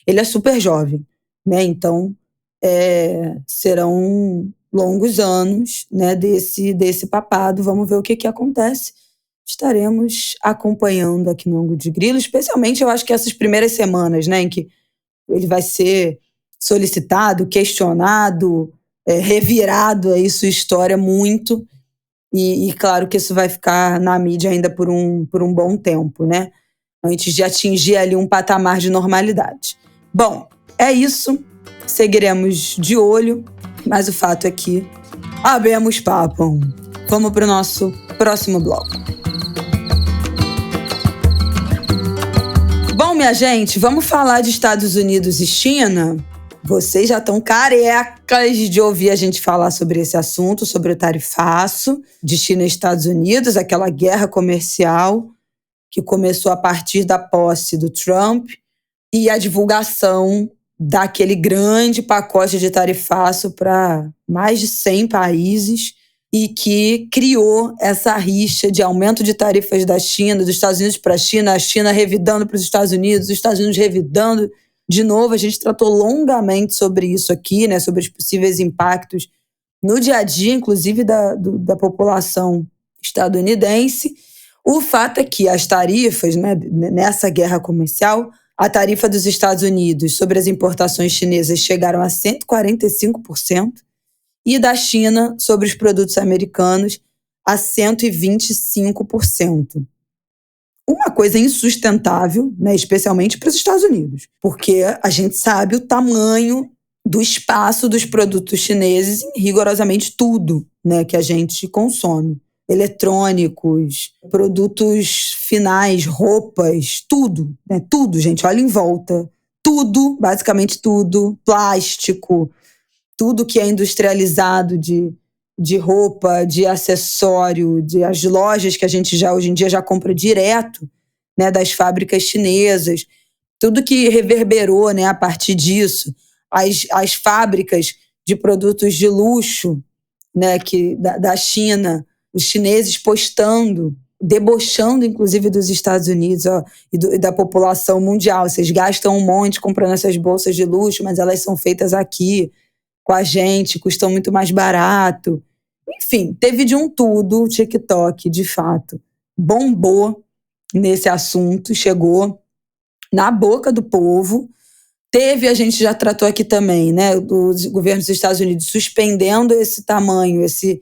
ele é super jovem, né? Então, serão longos anos, né, desse papado. Vamos ver o que acontece. Estaremos acompanhando aqui no Ângulo de Grilo, especialmente, eu acho que essas primeiras semanas, né, em que ele vai ser solicitado, questionado, revirado aí sua história muito. E claro que isso vai ficar na mídia ainda por um bom tempo, né? Antes de atingir ali um patamar de normalidade. Bom, é isso. Seguiremos de olho, mas o fato é que abemos papo. Vamos para o nosso próximo bloco. Bom, minha gente, vamos falar de Estados Unidos e China? Vocês já estão carecas de ouvir a gente falar sobre esse assunto, sobre o tarifaço de China e Estados Unidos, aquela guerra comercial que começou a partir da posse do Trump e a divulgação daquele grande pacote de tarifaço para mais de 100 países e que criou essa rixa de aumento de tarifas da China, dos Estados Unidos para a China revidando para os Estados Unidos revidando. De novo, a gente tratou longamente sobre isso aqui, né, sobre os possíveis impactos no dia a dia, inclusive da população estadunidense. O fato é que as tarifas, né, nessa guerra comercial, a tarifa dos Estados Unidos sobre as importações chinesas chegaram a 145% e da China sobre os produtos americanos a 125%. Uma coisa insustentável, né, especialmente para os Estados Unidos, porque a gente sabe o tamanho do espaço dos produtos chineses em rigorosamente tudo, né, que a gente consome. Eletrônicos, produtos finais, roupas, tudo, né, tudo, gente, olha em volta. Tudo, basicamente tudo, plástico, tudo que é industrializado de roupa, de acessório, as lojas que a gente já hoje em dia já compra direto, né, das fábricas chinesas, tudo que reverberou, né, a partir disso, as fábricas de produtos de luxo, né, da China, os chineses postando, debochando inclusive dos Estados Unidos, ó, e da população mundial. Vocês gastam um monte comprando essas bolsas de luxo, mas elas são feitas aqui com a gente, custam muito mais barato. Enfim, teve de um tudo. O TikTok, de fato, bombou nesse assunto, chegou na boca do povo. Teve, a gente já tratou aqui também, né, os governos dos Estados Unidos suspendendo esse tamanho, esse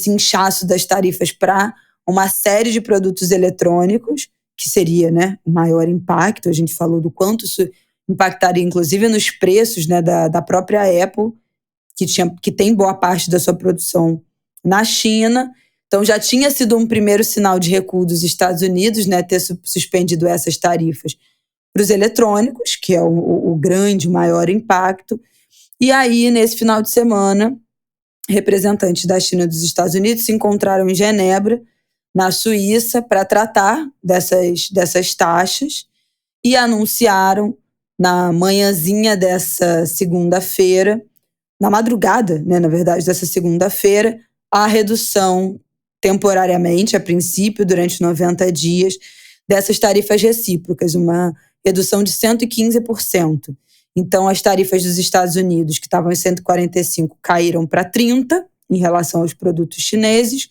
inchaço das tarifas para uma série de produtos eletrônicos, que seria, né, o maior impacto. A gente falou do quanto isso impactaria, inclusive, nos preços, né, da própria Apple, que tem boa parte da sua produção na China. Então já tinha sido um primeiro sinal de recuo dos Estados Unidos, né, ter suspendido essas tarifas para os eletrônicos, que é o grande, maior impacto. E aí, nesse final de semana, representantes da China e dos Estados Unidos se encontraram em Genebra, na Suíça, para tratar dessas taxas e anunciaram na manhãzinha dessa segunda-feira, na madrugada, né, na verdade, dessa segunda-feira, a redução temporariamente, a princípio, durante 90 dias, dessas tarifas recíprocas, uma redução de 115%. Então, as tarifas dos Estados Unidos, que estavam em 145%, caíram para 30% em relação aos produtos chineses,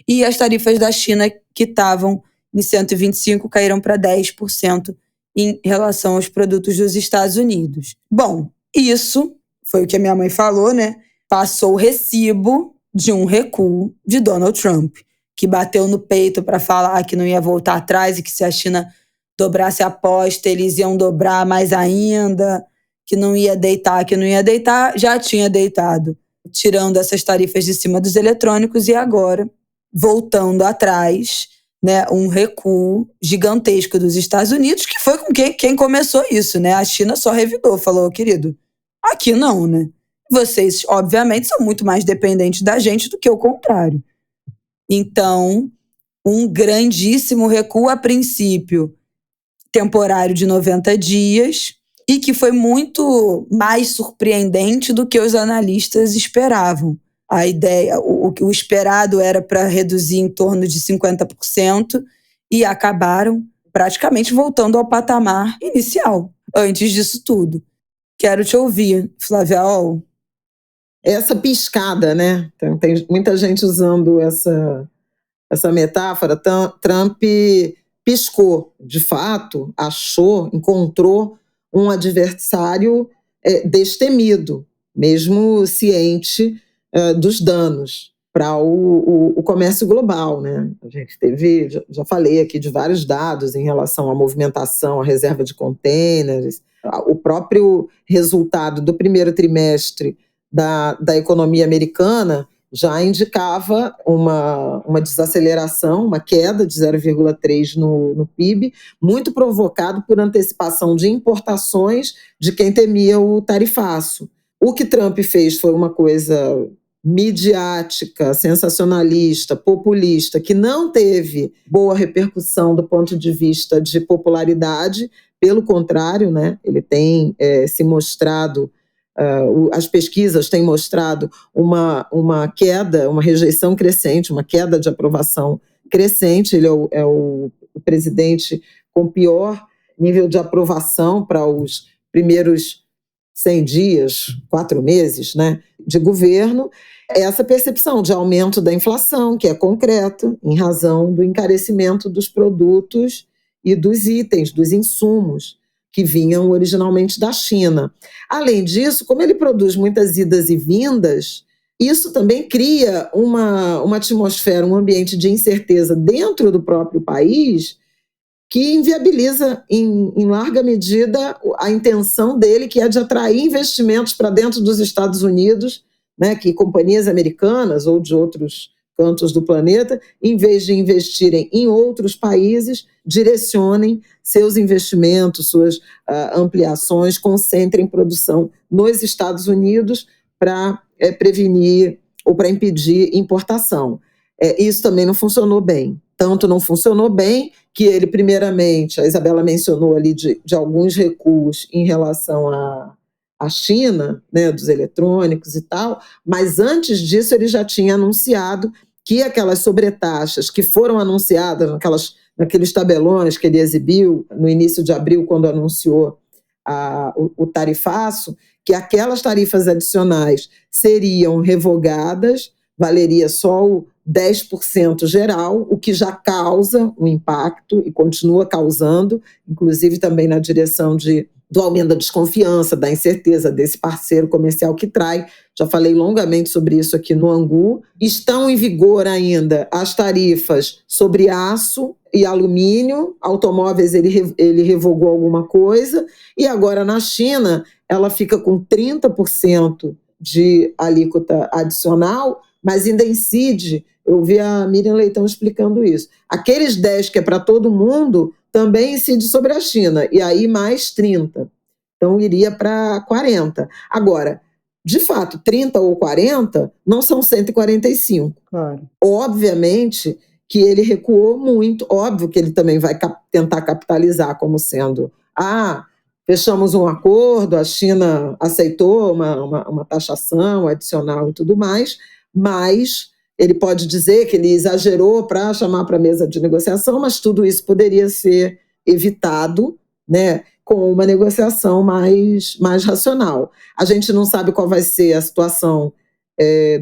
e as tarifas da China, que estavam em 125%, caíram para 10% em relação aos produtos dos Estados Unidos. Bom, isso foi o que a minha mãe falou, né? Passou o recibo de um recuo de Donald Trump, que bateu no peito para falar que não ia voltar atrás e que se a China dobrasse a aposta, eles iam dobrar mais ainda, que não ia deitar, já tinha deitado, tirando essas tarifas de cima dos eletrônicos e agora, voltando atrás, né, um recuo gigantesco dos Estados Unidos, que foi com quem começou isso, né? A China só revidou, falou, querido, aqui não, né? Vocês, obviamente, são muito mais dependentes da gente do que o contrário. Então, um grandíssimo recuo, a princípio temporário de 90 dias, e que foi muito mais surpreendente do que os analistas esperavam. A ideia, o esperado era para reduzir em torno de 50% e acabaram praticamente voltando ao patamar inicial, antes disso tudo. Quero te ouvir, Flávia Oll. Essa piscada, né? Tem muita gente usando essa metáfora. Trump piscou, de fato, encontrou um adversário destemido, mesmo ciente dos danos para o comércio global, né? A gente já falei aqui de vários dados em relação à movimentação, à reserva de contêineres, o próprio resultado do primeiro trimestre da economia americana já indicava uma desaceleração, uma queda de 0,3% no PIB, muito provocado por antecipação de importações de quem temia o tarifaço. O que Trump fez foi uma coisa midiática, sensacionalista, populista, que não teve boa repercussão do ponto de vista de popularidade. Pelo contrário, né, ele tem se mostrado, as pesquisas têm mostrado uma queda, uma rejeição crescente, uma queda de aprovação crescente. Ele é o presidente com pior nível de aprovação para os primeiros 100 dias, 4 meses, né, de governo. Essa percepção de aumento da inflação, que é concreta, em razão do encarecimento dos produtos e dos itens, dos insumos que vinham originalmente da China. Além disso, como ele produz muitas idas e vindas, isso também cria uma atmosfera, um ambiente de incerteza dentro do próprio país que inviabiliza, em larga medida, a intenção dele, que é de atrair investimentos para dentro dos Estados Unidos, né, que companhias americanas ou de outros cantos do planeta, em vez de investirem em outros países, direcionem seus investimentos, suas ampliações, concentrem produção nos Estados Unidos para prevenir ou para impedir importação. Isso também não funcionou bem. Tanto não funcionou bem que ele, primeiramente, a Isabela mencionou ali de alguns recuos em relação à China, né, dos eletrônicos e tal, mas antes disso ele já tinha anunciado que aquelas sobretaxas que foram anunciadas naqueles tabelões que ele exibiu no início de abril, quando anunciou o tarifaço, que aquelas tarifas adicionais seriam revogadas, valeria só o 10% geral, o que já causa um impacto e continua causando, inclusive também na direção do aumento da desconfiança, da incerteza desse parceiro comercial que trai. Já falei longamente sobre isso aqui no Angu. Estão em vigor ainda as tarifas sobre aço e alumínio, automóveis ele revogou alguma coisa, e agora na China ela fica com 30% de alíquota adicional, mas ainda incide, eu vi a Miriam Leitão explicando isso, aqueles 10 que é para todo mundo também incide sobre a China, e aí mais 30. Então iria para 40. Agora, de fato, 30 ou 40 não são 145. Claro. Obviamente que ele recuou muito, óbvio que ele também vai tentar capitalizar como sendo, fechamos um acordo, a China aceitou uma taxação adicional e tudo mais, mas ele pode dizer que ele exagerou para chamar para a mesa de negociação, mas tudo isso poderia ser evitado, né, com uma negociação mais racional. A gente não sabe qual vai ser a situação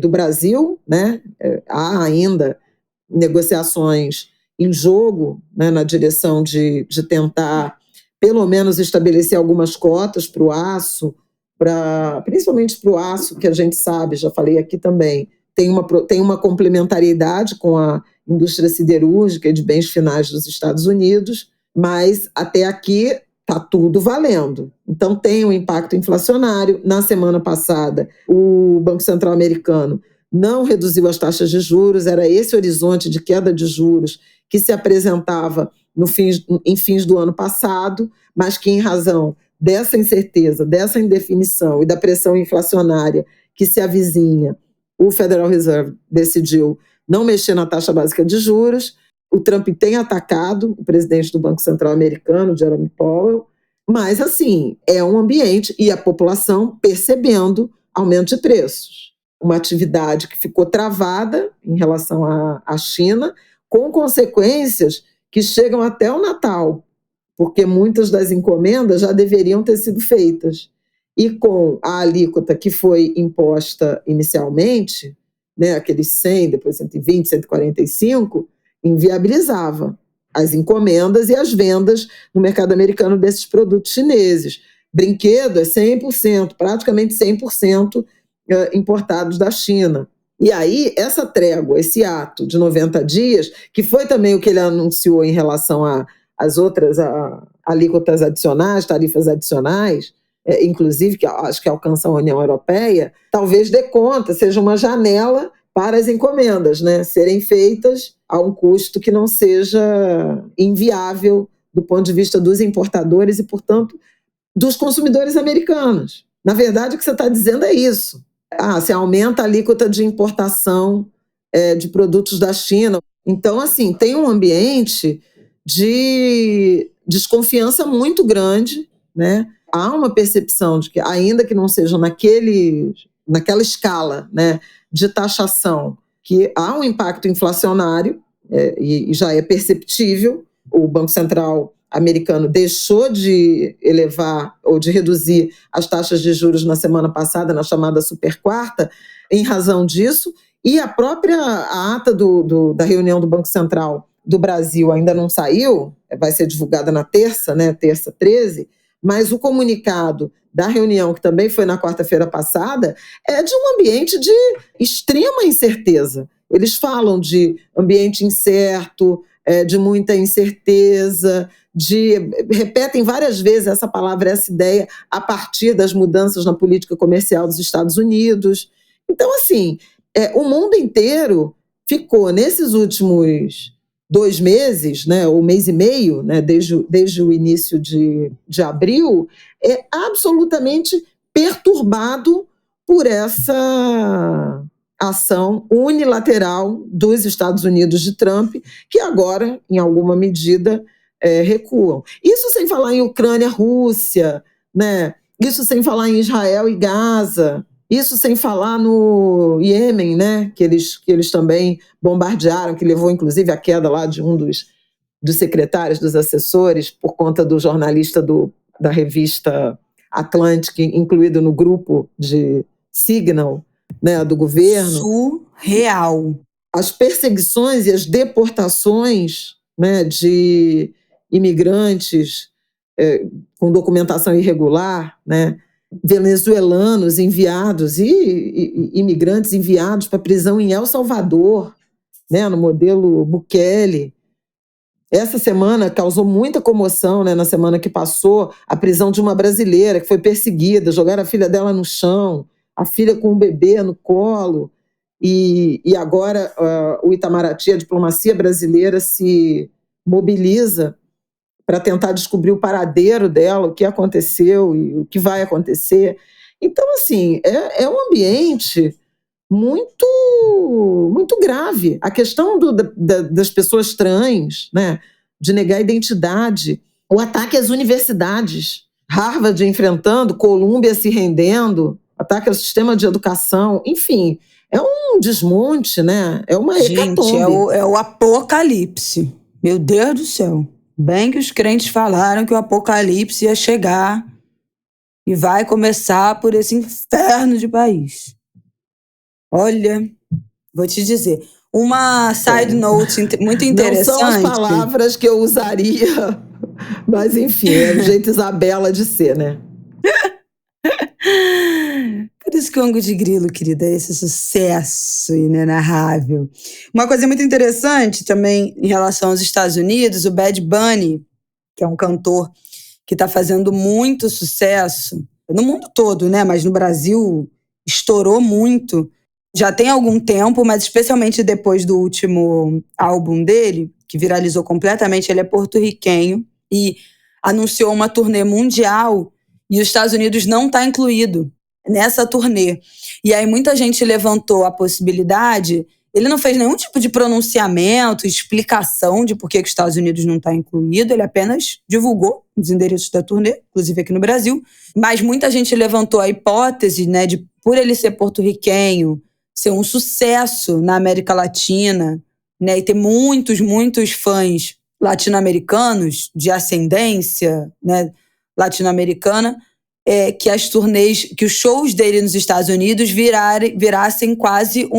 do Brasil, né? Há ainda negociações em jogo, né, na direção de tentar, pelo menos, estabelecer algumas cotas para o aço, principalmente para o aço, que a gente sabe, já falei aqui também, tem uma complementariedade com a indústria siderúrgica e de bens finais dos Estados Unidos, mas até aqui está tudo valendo. Então tem um impacto inflacionário. Na semana passada, o Banco Central americano não reduziu as taxas de juros, era esse horizonte de queda de juros que se apresentava em fins do ano passado, mas que, em razão dessa incerteza, dessa indefinição e da pressão inflacionária que se avizinha, o Federal Reserve decidiu não mexer na taxa básica de juros, O Trump tem atacado o presidente do Banco Central americano, Jerome Powell, mas, assim, é um ambiente e a população percebendo aumento de preços. Uma atividade que ficou travada em relação à China, com consequências que chegam até o Natal, porque muitas das encomendas já deveriam ter sido feitas. E com a alíquota que foi imposta inicialmente, né, aqueles 100, depois 120, 145, inviabilizava as encomendas e as vendas no mercado americano desses produtos chineses. Brinquedo é 100%, praticamente 100% importados da China. E aí, essa trégua, esse ato de 90 dias, que foi também o que ele anunciou em relação às outras alíquotas adicionais, tarifas adicionais, inclusive, que acho que alcançam a União Europeia, talvez dê conta, seja uma janela para as encomendas, né, serem feitas a um custo que não seja inviável do ponto de vista dos importadores e, portanto, dos consumidores americanos. Na verdade, o que você está dizendo é isso. Você aumenta a alíquota de importação de produtos da China. Então, assim, tem um ambiente de desconfiança muito grande, né? Há uma percepção de que, ainda que não seja naquela escala, né, de taxação, que há um impacto inflacionário, e já é perceptível. O Banco Central americano deixou de elevar ou de reduzir as taxas de juros na semana passada, na chamada super quarta, em razão disso, e a própria ata da reunião do Banco Central do Brasil ainda não saiu, vai ser divulgada na terça, né, terça 13, mas o comunicado da reunião, que também foi na quarta-feira passada, é de um ambiente de extrema incerteza. Eles falam de ambiente incerto, de muita incerteza, repetem várias vezes essa palavra, essa ideia, a partir das mudanças na política comercial dos Estados Unidos. Então, assim, o mundo inteiro ficou, nesses últimos 2 meses, né, ou mês e meio, né, desde o início de abril, absolutamente perturbado por essa ação unilateral dos Estados Unidos de Trump, que agora, em alguma medida, recuam. Isso sem falar em Ucrânia, Rússia, né? Isso sem falar em Israel e Gaza, isso sem falar no Iêmen, né? que eles também bombardearam, que levou inclusive à queda lá de um dos secretários, dos assessores, por conta do jornalista da revista Atlantic, incluído no grupo de Signal, né, do governo. Surreal. As perseguições e as deportações, né, de imigrantes com documentação irregular, né, venezuelanos enviados e imigrantes enviados para prisão em El Salvador, né, no modelo Bukele. Essa semana causou muita comoção, né, na semana que passou, a prisão de uma brasileira que foi perseguida, jogaram a filha dela no chão, a filha com um bebê no colo, e agora o Itamaraty, a diplomacia brasileira, se mobiliza para tentar descobrir o paradeiro dela, o que aconteceu e o que vai acontecer. Então, assim, é um ambiente muito, muito grave. A questão das pessoas trans, né, de negar a identidade, o ataque às universidades, Harvard enfrentando, Colômbia se rendendo, ataque ao sistema de educação, enfim, é um desmonte, né? É uma hecatombe. Gente, é o apocalipse. Meu Deus do céu. Bem que os crentes falaram que o apocalipse ia chegar e vai começar por esse inferno de país. Olha, vou te dizer, uma side note muito interessante. Não são as palavras que eu usaria, mas enfim, é o jeito Isabela de ser, né? Por isso que o Ângulo de Grilo, querida, é esse sucesso inenarrável. Uma coisa muito interessante também em relação aos Estados Unidos, o Bad Bunny, que é um cantor que está fazendo muito sucesso no mundo todo, né? Mas no Brasil estourou muito. Já tem algum tempo, mas especialmente depois do último álbum dele, que viralizou completamente. Ele é porto-riquenho e anunciou uma turnê mundial e os Estados Unidos não está incluído nessa turnê. E aí muita gente levantou a possibilidade, Ele não fez nenhum tipo de pronunciamento, explicação de por que os Estados Unidos não está incluído, ele apenas divulgou os endereços da turnê, inclusive aqui no Brasil. Mas muita gente levantou a hipótese, né, de por ele ser porto-riquenho, ser um sucesso na América Latina, né, e ter muitos fãs latino-americanos de ascendência, né, latino-americana, que as turnês, que os shows dele nos Estados Unidos virassem quase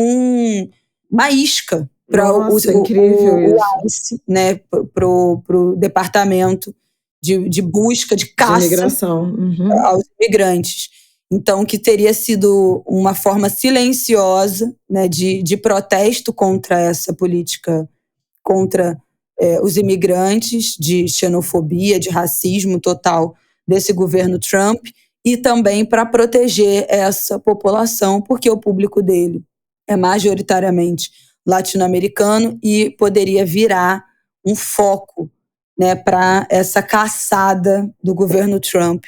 uma isca para o ICE, né, pro departamento de busca, de caça de imigração. aos imigrantes. Então, que teria sido uma forma silenciosa, né, de protesto contra essa política, contra os imigrantes, de xenofobia, de racismo total desse governo Trump, e também para proteger essa população, porque o público dele é majoritariamente latino-americano e poderia virar um foco, né, para essa caçada do governo Trump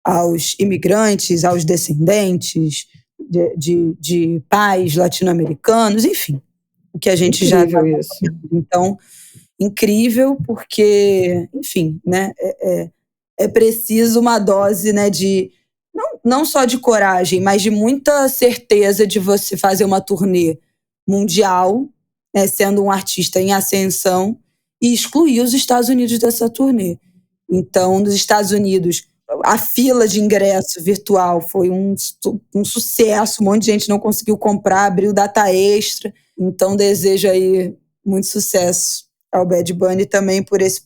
aos imigrantes, aos descendentes de pais latino-americanos, enfim, o que a gente incrível já... Incrível isso. Então, incrível porque, enfim, né, é preciso uma dose, né, de não só de coragem, mas de muita certeza de você fazer uma turnê mundial, né, sendo um artista em ascensão, e excluir os Estados Unidos dessa turnê. Então, nos Estados Unidos, a fila de ingresso virtual foi um sucesso, um monte de gente não conseguiu comprar, abriu data extra. Então, desejo aí muito sucesso ao Bad Bunny também por esse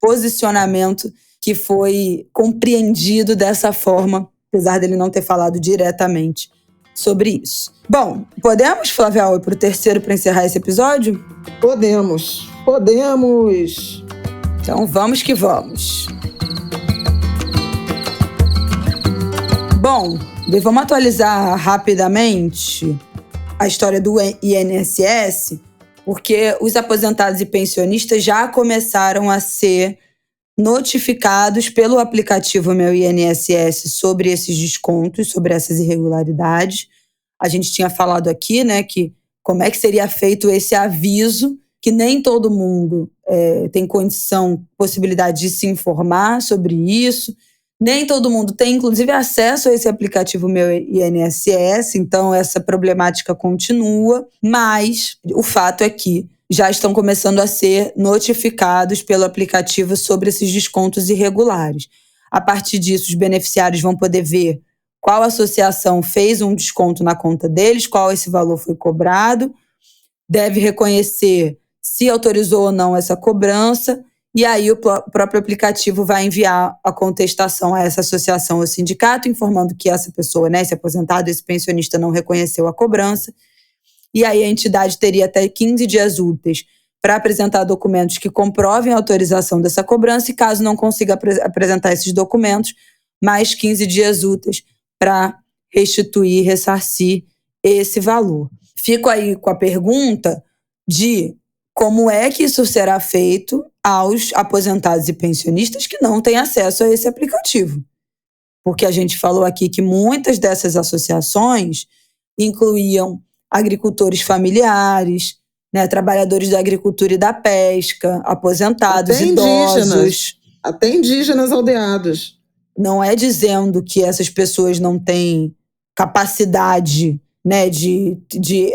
posicionamento que foi compreendido dessa forma, apesar dele não ter falado diretamente sobre isso. Bom, podemos, Flávia, ir para o terceiro para encerrar esse episódio? Podemos. Então vamos que vamos. Bom, vamos atualizar rapidamente a história do INSS, porque os aposentados e pensionistas já começaram a ser notificados pelo aplicativo Meu INSS sobre esses descontos, sobre essas irregularidades. A gente tinha falado aqui, né, que como é que seria feito esse aviso, que nem todo mundo tem condição, possibilidade de se informar sobre isso, nem todo mundo tem, inclusive, acesso a esse aplicativo Meu INSS, então essa problemática continua, mas o fato é que já estão começando a ser notificados pelo aplicativo sobre esses descontos irregulares. A partir disso, os beneficiários vão poder ver qual associação fez um desconto na conta deles, qual esse valor foi cobrado, deve reconhecer se autorizou ou não essa cobrança, e aí o próprio aplicativo vai enviar a contestação a essa associação ou sindicato, informando que essa pessoa, né, esse aposentado, esse pensionista não reconheceu a cobrança. E aí a entidade teria até 15 dias úteis para apresentar documentos que comprovem a autorização dessa cobrança, e caso não consiga apresentar esses documentos, mais 15 dias úteis para restituir, ressarcir esse valor. Fico aí com a pergunta de como é que isso será feito aos aposentados e pensionistas que não têm acesso a esse aplicativo. Porque a gente falou aqui que muitas dessas associações incluíam agricultores familiares, né, trabalhadores da agricultura e da pesca, aposentados, até idosos. Até indígenas aldeados. Não é dizendo que essas pessoas não têm capacidade, né, de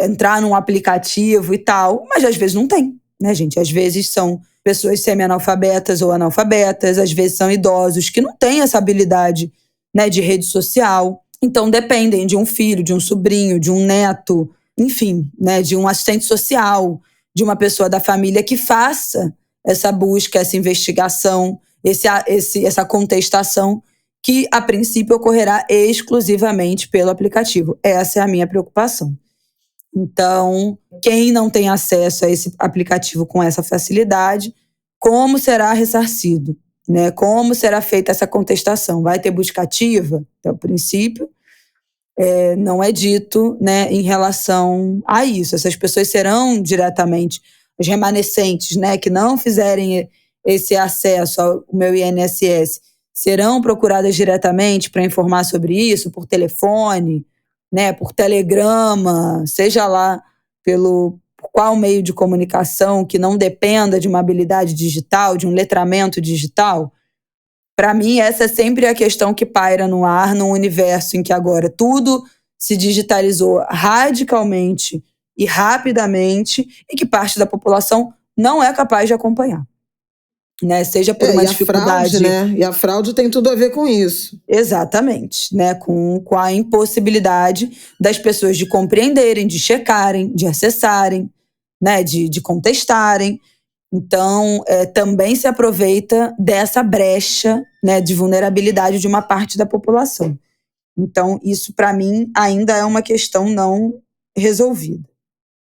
entrar num aplicativo e tal, mas às vezes não tem, né, gente? Às vezes são pessoas semi-analfabetas ou analfabetas, às vezes são idosos que não têm essa habilidade, né, de rede social. Então dependem de um filho, de um sobrinho, de um neto, enfim, né, de um assistente social, de uma pessoa da família que faça essa busca, essa investigação, essa contestação, que a princípio ocorrerá exclusivamente pelo aplicativo. Essa é a minha preocupação. Então, quem não tem acesso a esse aplicativo com essa facilidade, como será ressarcido? Né? Como será feita essa contestação? Vai ter busca ativa? Até o princípio, não é dito, né, em relação a isso. Essas pessoas serão diretamente, os remanescentes, né, que não fizerem esse acesso ao Meu INSS, serão procuradas diretamente para informar sobre isso, por telefone, né, por telegrama, seja lá por qual meio de comunicação que não dependa de uma habilidade digital, de um letramento digital. Para mim, essa é sempre a questão que paira no ar, num universo em que agora tudo se digitalizou radicalmente e rapidamente e que parte da população não é capaz de acompanhar. Né? Seja por uma dificuldade... Fraude, né? E a fraude tem tudo a ver com isso. Exatamente, né? Com a impossibilidade das pessoas de compreenderem, de checarem, de acessarem, né? de contestarem. Então, também se aproveita dessa brecha, né? de vulnerabilidade de uma parte da população. Então, isso, para mim, ainda é uma questão não resolvida.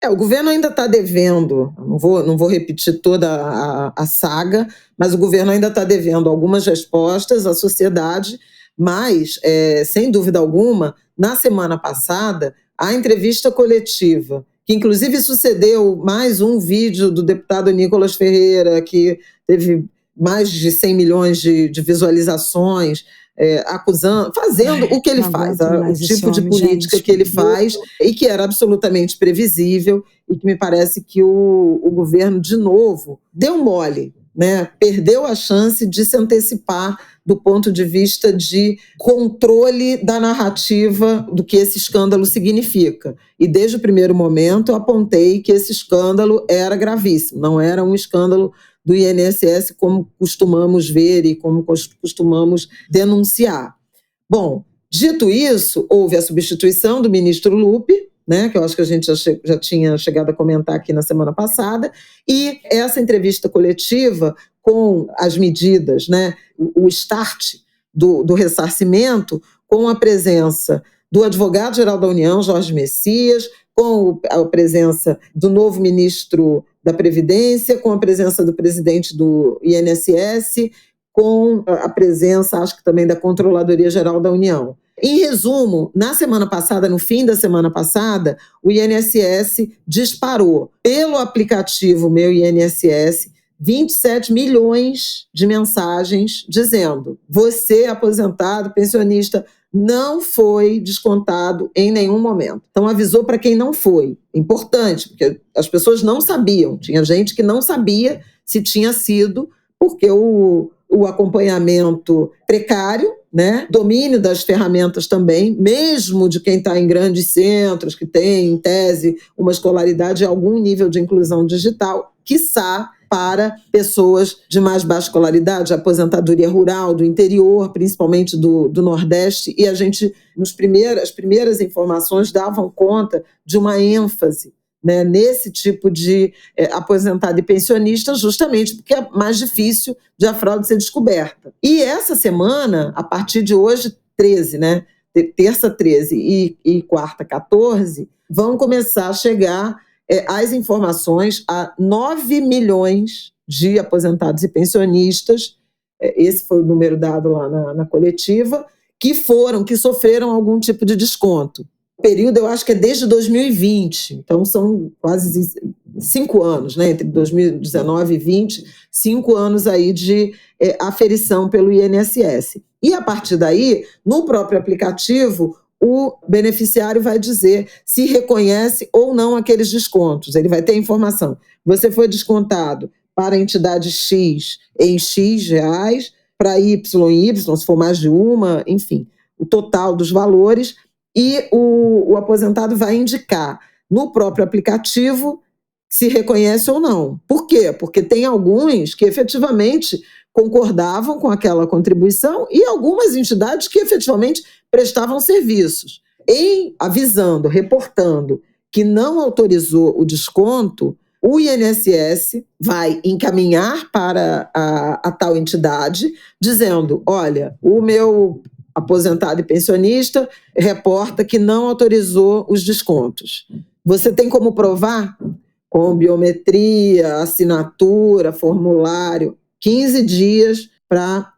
O governo ainda está devendo, não vou repetir toda a saga, mas o governo ainda está devendo algumas respostas à sociedade, mas, sem dúvida alguma, na semana passada, a entrevista coletiva, que inclusive sucedeu mais um vídeo do deputado Nicolas Ferreira, que teve mais de 100 milhões de visualizações, acusando, fazendo o que ele faz, o tipo de política que ele faz, e que era absolutamente previsível, e que me parece que o governo, de novo, deu mole, né? Perdeu a chance de se antecipar do ponto de vista de controle da narrativa do que esse escândalo significa. E desde o primeiro momento eu apontei que esse escândalo era gravíssimo, não era um escândalo do INSS como costumamos ver e como costumamos denunciar. Bom, dito isso, houve a substituição do ministro Lupe, né, que eu acho que a gente já tinha chegado a comentar aqui na semana passada, e essa entrevista coletiva com as medidas, né, o start do ressarcimento, com a presença do advogado-geral da União, Jorge Messias, com a presença do novo ministro da Previdência, com a presença do presidente do INSS, com a presença, acho que também, da Controladoria Geral da União. Em resumo, na semana passada, no fim da semana passada, o INSS disparou pelo aplicativo Meu INSS 27 milhões de mensagens dizendo: você, aposentado, pensionista, não foi descontado em nenhum momento. Então avisou para quem não foi. Importante, porque as pessoas não sabiam. Tinha gente que não sabia se tinha sido, porque o acompanhamento precário, né? Domínio das ferramentas também, mesmo de quem está em grandes centros, que tem, em tese, uma escolaridade e algum nível de inclusão digital, quiçá para pessoas de mais baixa escolaridade, aposentadoria rural, do interior, principalmente do Nordeste, e a gente, as primeiras informações davam conta de uma ênfase, né, nesse tipo de aposentado e pensionista, justamente porque é mais difícil de a fraude ser descoberta. E essa semana, a partir de hoje, 13, né, terça 13 e quarta 14, vão começar a chegar as informações a 9 milhões de aposentados e pensionistas, esse foi o número dado lá na coletiva, que sofreram algum tipo de desconto. O período, eu acho que é desde 2020, então são quase 5 anos, né, entre 2019 e 2020, 5 anos aí de aferição pelo INSS. E a partir daí, no próprio aplicativo, o beneficiário vai dizer se reconhece ou não aqueles descontos. Ele vai ter informação. Você foi descontado para a entidade X em X reais, para Y em Y, se for mais de uma, enfim, o total dos valores, e o aposentado vai indicar no próprio aplicativo se reconhece ou não. Por quê? Porque tem alguns que efetivamente concordavam com aquela contribuição e algumas entidades que efetivamente prestavam serviços. Em avisando, reportando que não autorizou o desconto, o INSS vai encaminhar para a tal entidade, dizendo: olha, o meu aposentado e pensionista reporta que não autorizou os descontos. Você tem como provar? Com biometria, assinatura, formulário, 15 dias para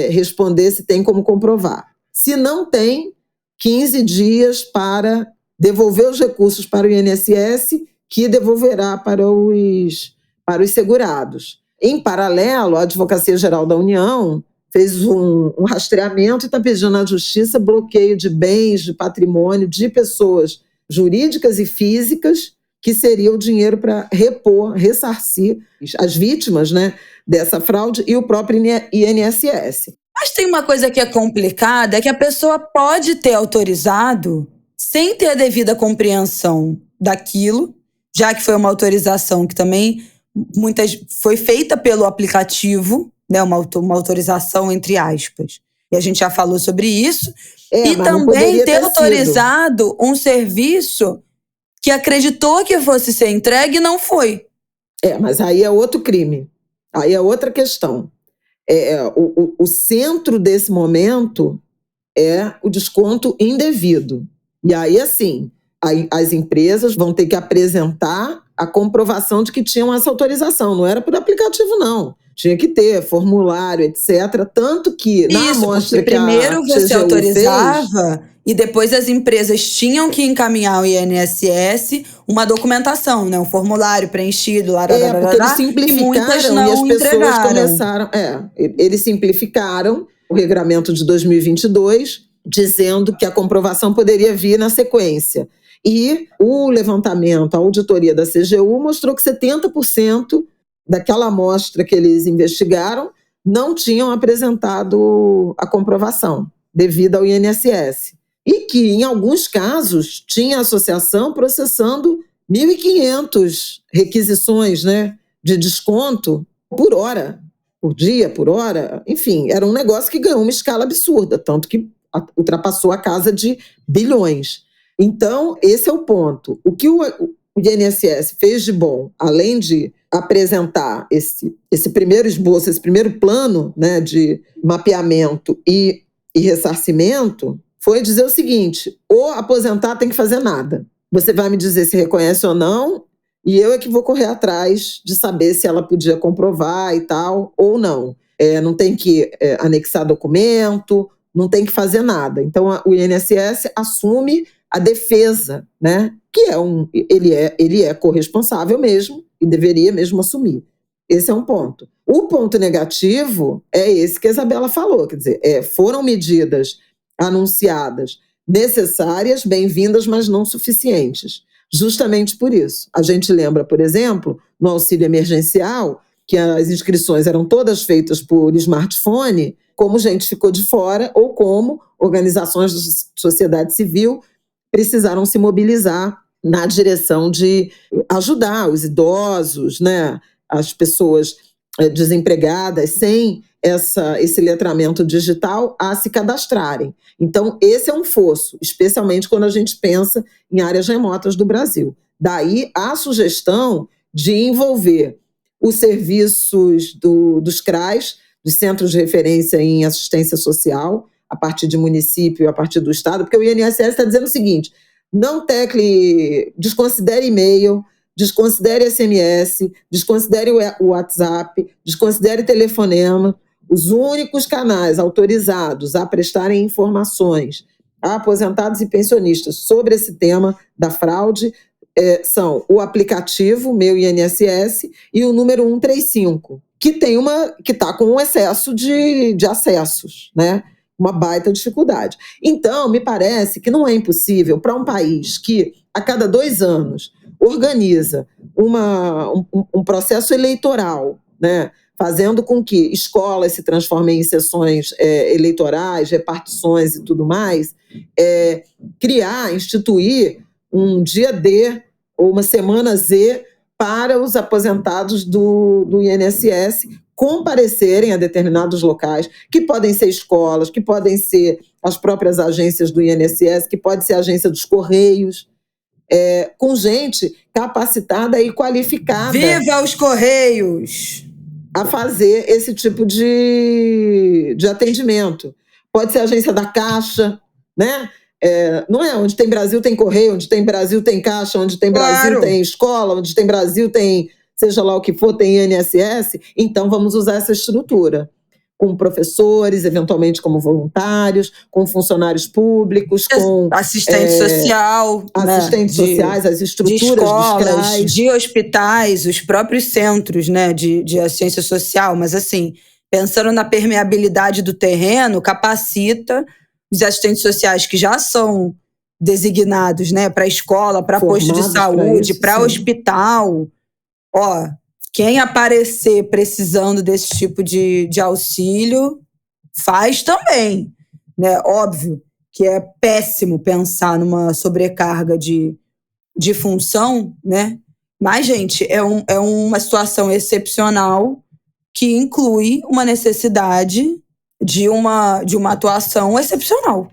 responder se tem como comprovar. Se não tem, 15 dias para devolver os recursos para o INSS, que devolverá para os segurados. Em paralelo, a Advocacia Geral da União fez um rastreamento e está pedindo à Justiça bloqueio de bens, de patrimônio de pessoas jurídicas e físicas que seria o dinheiro para repor, ressarcir as vítimas, né, dessa fraude e o próprio INSS. Mas tem uma coisa que é complicada, é que a pessoa pode ter autorizado sem ter a devida compreensão daquilo, já que foi uma autorização que também foi feita pelo aplicativo, né, uma autorização entre aspas. E a gente já falou sobre isso. E também ter autorizado um serviço que acreditou que fosse ser entregue e não foi. Mas aí é outro crime. Aí é outra questão. O centro desse momento é o desconto indevido. E aí, assim, as empresas vão ter que apresentar a comprovação de que tinham essa autorização. Não era por aplicativo, não. Tinha que ter formulário, etc. Tanto que na amostra que primeiro você autorizava e depois as empresas tinham que encaminhar ao INSS uma documentação, né? Um formulário preenchido, porque eles simplificaram e muitas não e as pessoas entregaram. começaram... eles simplificaram o regulamento de 2022, dizendo que a comprovação poderia vir na sequência. E o levantamento, a auditoria da CGU mostrou que 70% daquela amostra que eles investigaram não tinham apresentado a comprovação devida ao INSS. E que, em alguns casos, tinha associação processando 1.500 requisições, né, de desconto por hora, por dia, por hora. Enfim, era um negócio que ganhou uma escala absurda, tanto que ultrapassou a casa de bilhões. Então, esse é o ponto. O que o INSS fez de bom, além de apresentar esse primeiro esboço, esse primeiro plano, né, de mapeamento e ressarcimento, foi dizer o seguinte: o aposentar tem que fazer nada. Você vai me dizer se reconhece ou não, e eu é que vou correr atrás de saber se ela podia comprovar e tal, ou não. Não tem que anexar documento, não tem que fazer nada. Então, o INSS assume a defesa, né? Que ele é corresponsável mesmo e deveria mesmo assumir. Esse é um ponto. O ponto negativo é esse que a Isabela falou, quer dizer, foram medidas anunciadas necessárias, bem-vindas, mas não suficientes. Justamente por isso. A gente lembra, por exemplo, no auxílio emergencial, que as inscrições eram todas feitas por smartphone, como gente ficou de fora ou como organizações da sociedade civil precisaram se mobilizar na direção de ajudar os idosos, né, as pessoas desempregadas sem esse letramento digital a se cadastrarem. Então, esse é um fosso, especialmente quando a gente pensa em áreas remotas do Brasil. Daí a sugestão de envolver os serviços dos CRAs, dos Centros de Referência em Assistência Social, a partir de município, a partir do Estado, porque o INSS está dizendo o seguinte: não desconsidere e-mail, desconsidere SMS, desconsidere o WhatsApp, desconsidere telefonema. Os únicos canais autorizados a prestarem informações a aposentados e pensionistas sobre esse tema da fraude são o aplicativo Meu INSS e o número 135, que está com um excesso de acessos, né? Uma baita dificuldade. Então, me parece que não é impossível para um país que, a cada 2 anos, organiza um processo eleitoral, né, fazendo com que escolas se transformem em sessões eleitorais, repartições e tudo mais, instituir um dia D ou uma semana Z para os aposentados do INSS comparecerem a determinados locais, que podem ser escolas, que podem ser as próprias agências do INSS, que pode ser a agência dos Correios, com gente capacitada e qualificada. Viva os Correios! A fazer esse tipo de atendimento. Pode ser a agência da Caixa, né? Não é? Onde tem Brasil tem Correio, onde tem Brasil tem Caixa, onde tem Brasil tem escola, onde tem Brasil tem, seja lá o que for, tem INSS. Então vamos usar essa estrutura, com professores, eventualmente como voluntários, com funcionários públicos, com assistente social, assistentes sociais, as estruturas de escolas, dos CRAs, de hospitais, os próprios centros, né, de assistência social. Mas assim, pensando na permeabilidade do terreno, capacita os assistentes sociais que já são designados, né, para escola, para posto de saúde, para hospital. Ó, quem aparecer precisando desse tipo de auxílio, faz também, né? Óbvio que é péssimo pensar numa sobrecarga de função, né? Mas, gente, é uma situação excepcional que inclui uma necessidade de uma atuação excepcional.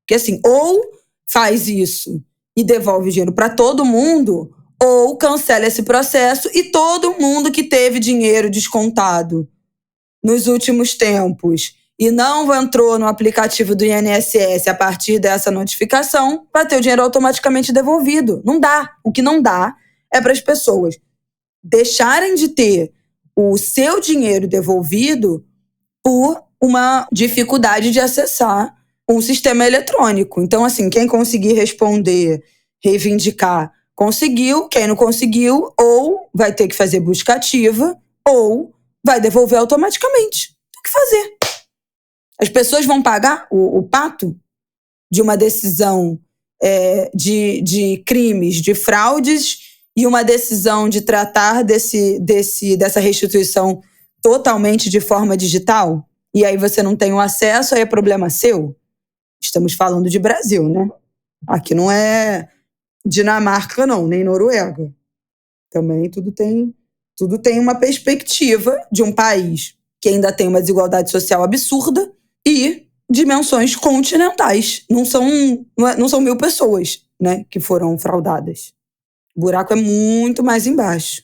Porque, assim, ou faz isso e devolve o dinheiro para todo mundo, ou cancela esse processo e todo mundo que teve dinheiro descontado nos últimos tempos e não entrou no aplicativo do INSS a partir dessa notificação, vai ter o dinheiro automaticamente devolvido. Não dá. O que não dá é para as pessoas deixarem de ter o seu dinheiro devolvido por uma dificuldade de acessar um sistema eletrônico. Então, assim, quem conseguir responder, reivindicar, conseguiu. Quem não conseguiu, ou vai ter que fazer busca ativa, ou vai devolver automaticamente. Tem que fazer. As pessoas vão pagar o pato de uma decisão de crimes, de fraudes, e uma decisão de tratar dessa restituição totalmente de forma digital? E aí você não tem o acesso, aí é problema seu? Estamos falando de Brasil, né? Aqui não é Dinamarca, não, nem Noruega. Também tudo tem uma perspectiva de um país que ainda tem uma desigualdade social absurda e dimensões continentais. Não são 1.000 pessoas, né, que foram fraudadas. O buraco é muito mais embaixo.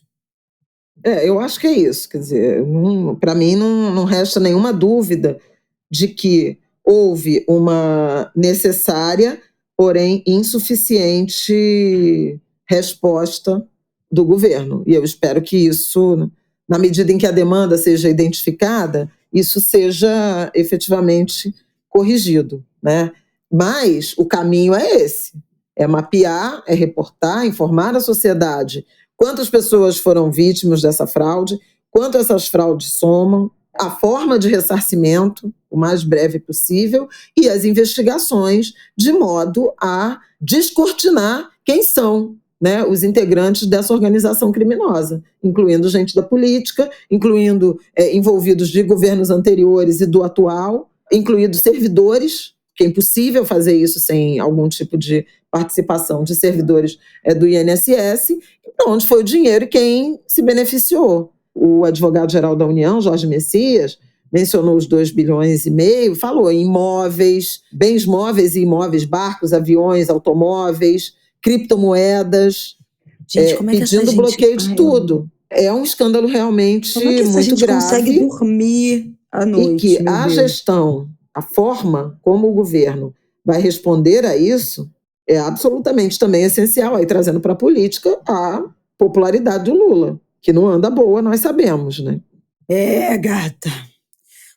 Eu acho que é isso. Quer dizer, para mim não resta nenhuma dúvida de que houve uma necessária, porém insuficiente resposta do governo. E eu espero que isso, na medida em que a demanda seja identificada, isso seja efetivamente corrigido, né? Mas o caminho é esse: é mapear, é reportar, informar a sociedade quantas pessoas foram vítimas dessa fraude, quanto essas fraudes somam, a forma de ressarcimento, o mais breve possível, e as investigações, de modo a descortinar quem são, né, os integrantes dessa organização criminosa, incluindo gente da política, incluindo envolvidos de governos anteriores e do atual, incluindo servidores, que é impossível fazer isso sem algum tipo de participação de servidores do INSS, para onde foi o dinheiro e quem se beneficiou. O advogado-geral da União, Jorge Messias, mencionou os 2,5 bilhões, falou em imóveis, bens móveis e imóveis, barcos, aviões, automóveis, criptomoedas, pedindo bloqueio de tudo. É um escândalo realmente muito grave. Como é que a gente consegue dormir à noite? E que a gestão, a forma como o governo vai responder a isso é absolutamente também essencial, aí trazendo para a política a popularidade do Lula, que não anda boa, nós sabemos, né? Gata.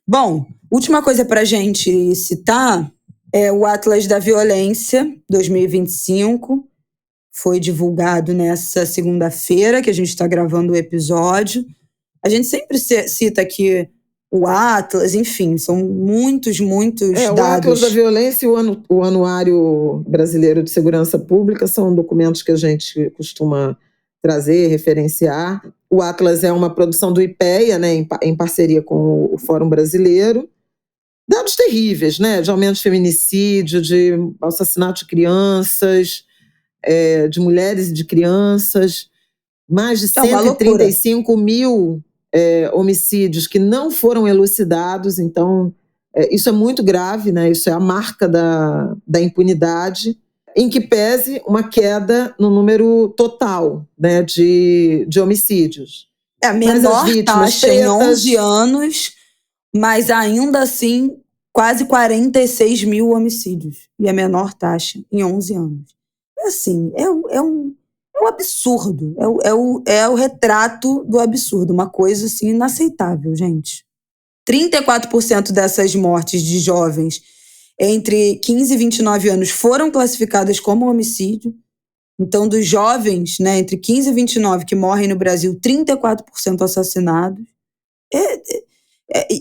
Bom, última coisa para a gente citar é o Atlas da Violência 2025. Foi divulgado nessa segunda-feira, que a gente está gravando o episódio. A gente sempre cita aqui o Atlas, enfim, são muitos dados. O Atlas da Violência e o Anuário Brasileiro de Segurança Pública são documentos que a gente costuma trazer, referenciar. O Atlas é uma produção do IPEA, né, em parceria com o Fórum Brasileiro. Dados terríveis, né, de aumento de feminicídio, de assassinato de crianças, de mulheres e de crianças, mais de 135 mil homicídios que não foram elucidados. Então, isso é muito grave, né? Isso é a marca da impunidade, em que pese uma queda no número total, né, de homicídios. A menor taxa em 11 anos, mas ainda assim quase 46 mil homicídios. E a menor taxa em 11 anos. Assim, é um absurdo. É o retrato do absurdo. Uma coisa assim inaceitável, gente. 34% dessas mortes de jovens entre 15 e 29 anos foram classificadas como homicídio. Então, dos jovens, né, entre 15 e 29 que morrem no Brasil, 34% assassinados.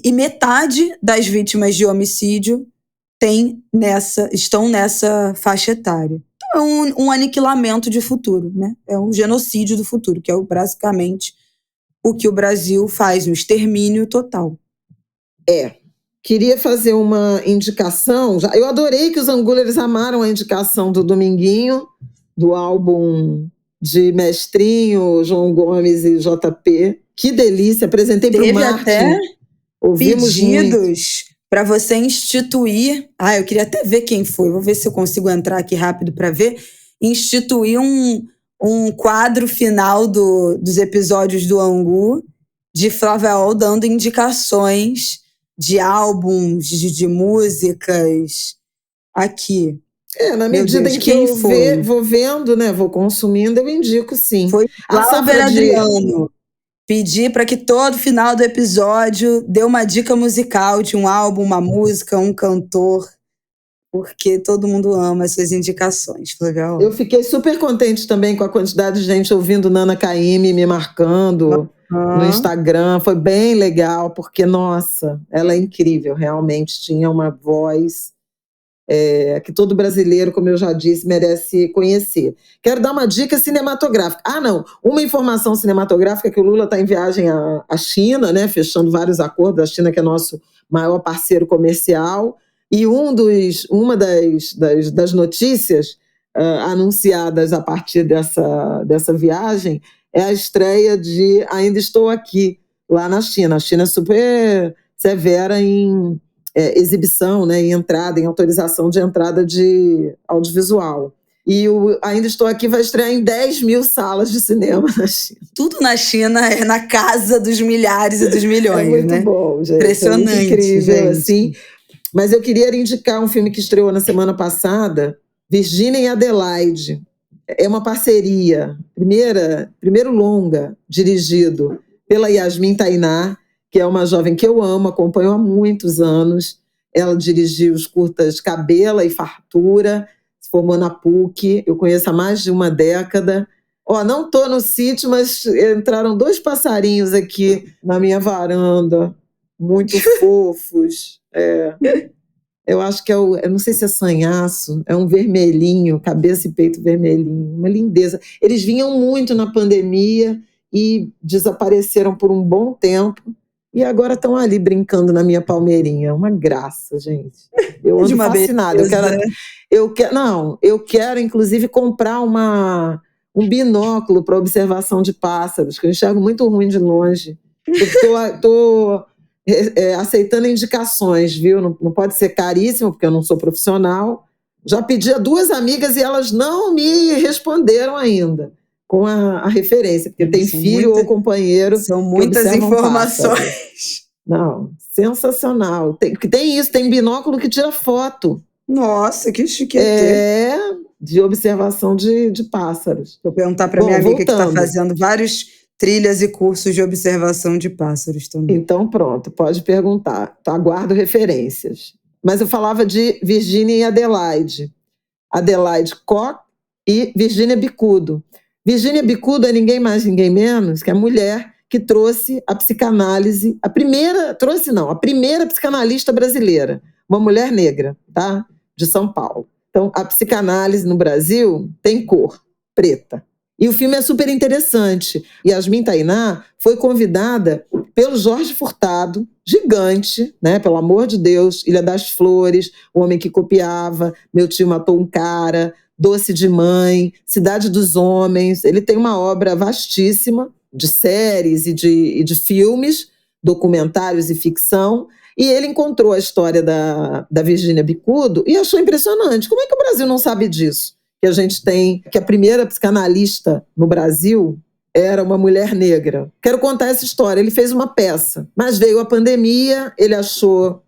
E metade das vítimas de homicídio estão nessa faixa etária. Então é um aniquilamento de futuro, né? É um genocídio do futuro, que é basicamente o que o Brasil faz, um extermínio total. Queria fazer uma indicação. Eu adorei que os Angulo, eles amaram a indicação do Dominguinho, do álbum de Mestrinho, João Gomes e JP. Que delícia, apresentei para o Martin. Teve até Ouvimos pedidos para você instituir. Eu queria até ver quem foi, vou ver se eu consigo entrar aqui rápido para ver. Instituir um quadro final dos episódios do Angu, de Flavel dando indicações de álbuns, de músicas aqui. Na medida em que eu vou vendo, né, vou consumindo, eu indico sim. Foi Glauber Adriano. Pedir para que todo final do episódio dê uma dica musical de um álbum, uma música, um cantor, porque todo mundo ama essas indicações. Legal. Eu fiquei super contente também com a quantidade de gente ouvindo Nana Caymmi me marcando no Instagram. Foi bem legal, porque, nossa, ela é incrível, realmente tinha uma voz que todo brasileiro, como eu já disse, merece conhecer. Quero dar uma dica cinematográfica. Uma informação cinematográfica, que o Lula está em viagem à China, né, fechando vários acordos. A China, que é nosso maior parceiro comercial. E uma das notícias anunciadas a partir dessa viagem é a estreia de Ainda Estou Aqui, lá na China. A China é super severa em exibição, né, em autorização de entrada de audiovisual. E o Ainda Estou Aqui vai estrear em 10 mil salas de cinema na China. Tudo na China é na casa dos milhares e dos milhões, né? É muito né? bom, gente. Impressionante, é muito incrível, gente. Assim. Mas eu queria indicar um filme que estreou na semana passada, Virgínia e Adelaide. É uma parceria, primeiro longa, dirigido pela Yasmin Tainá, que é uma jovem que eu amo, acompanho há muitos anos. Ela dirigiu os curtas Cabela e Fartura, se formou na PUC, eu conheço há mais de uma década. Não estou no sítio, mas entraram 2 passarinhos aqui na minha varanda, muito fofos. Eu acho que eu não sei se é sanhaço, é um vermelhinho, cabeça e peito vermelhinho, uma lindeza. Eles vinham muito na pandemia e desapareceram por um bom tempo, e agora estão ali brincando na minha palmeirinha. Uma graça, gente. Eu ando fascinada. Eu quero, inclusive, comprar um binóculo para observação de pássaros, que eu enxergo muito ruim de longe. Estou aceitando indicações, viu? Não pode ser caríssimo, porque eu não sou profissional. Já pedi a 2 amigas e elas não me responderam ainda com a referência, porque tem filho ou companheiro. São muitas informações. Não, sensacional. Tem isso, tem binóculo que tira foto. Nossa, que chique. De observação de pássaros. Vou perguntar para minha amiga que está fazendo vários trilhas e cursos de observação de pássaros também. Então pronto, pode perguntar. Aguardo referências. Mas eu falava de Virgínia e Adelaide. Adelaide Koch e Virgínia Bicudo. Virgínia Bicudo é ninguém mais, ninguém menos que a mulher que trouxe a psicanálise, a primeira psicanalista brasileira, uma mulher negra, tá? De São Paulo. Então, a psicanálise no Brasil tem cor, preta. E o filme é super interessante. Yasmin Tainá foi convidada pelo Jorge Furtado, gigante, né? Pelo amor de Deus, Ilha das Flores, O Homem que Copiava, Meu Tio Matou um Cara, Doce de Mãe, Cidade dos Homens. Ele tem uma obra vastíssima de séries e de filmes, documentários e ficção. E ele encontrou a história da Virgínia Bicudo e achou impressionante. Como é que o Brasil não sabe disso? Que a primeira psicanalista no Brasil era uma mulher negra. Quero contar essa história. Ele fez uma peça, mas veio a pandemia, ele achou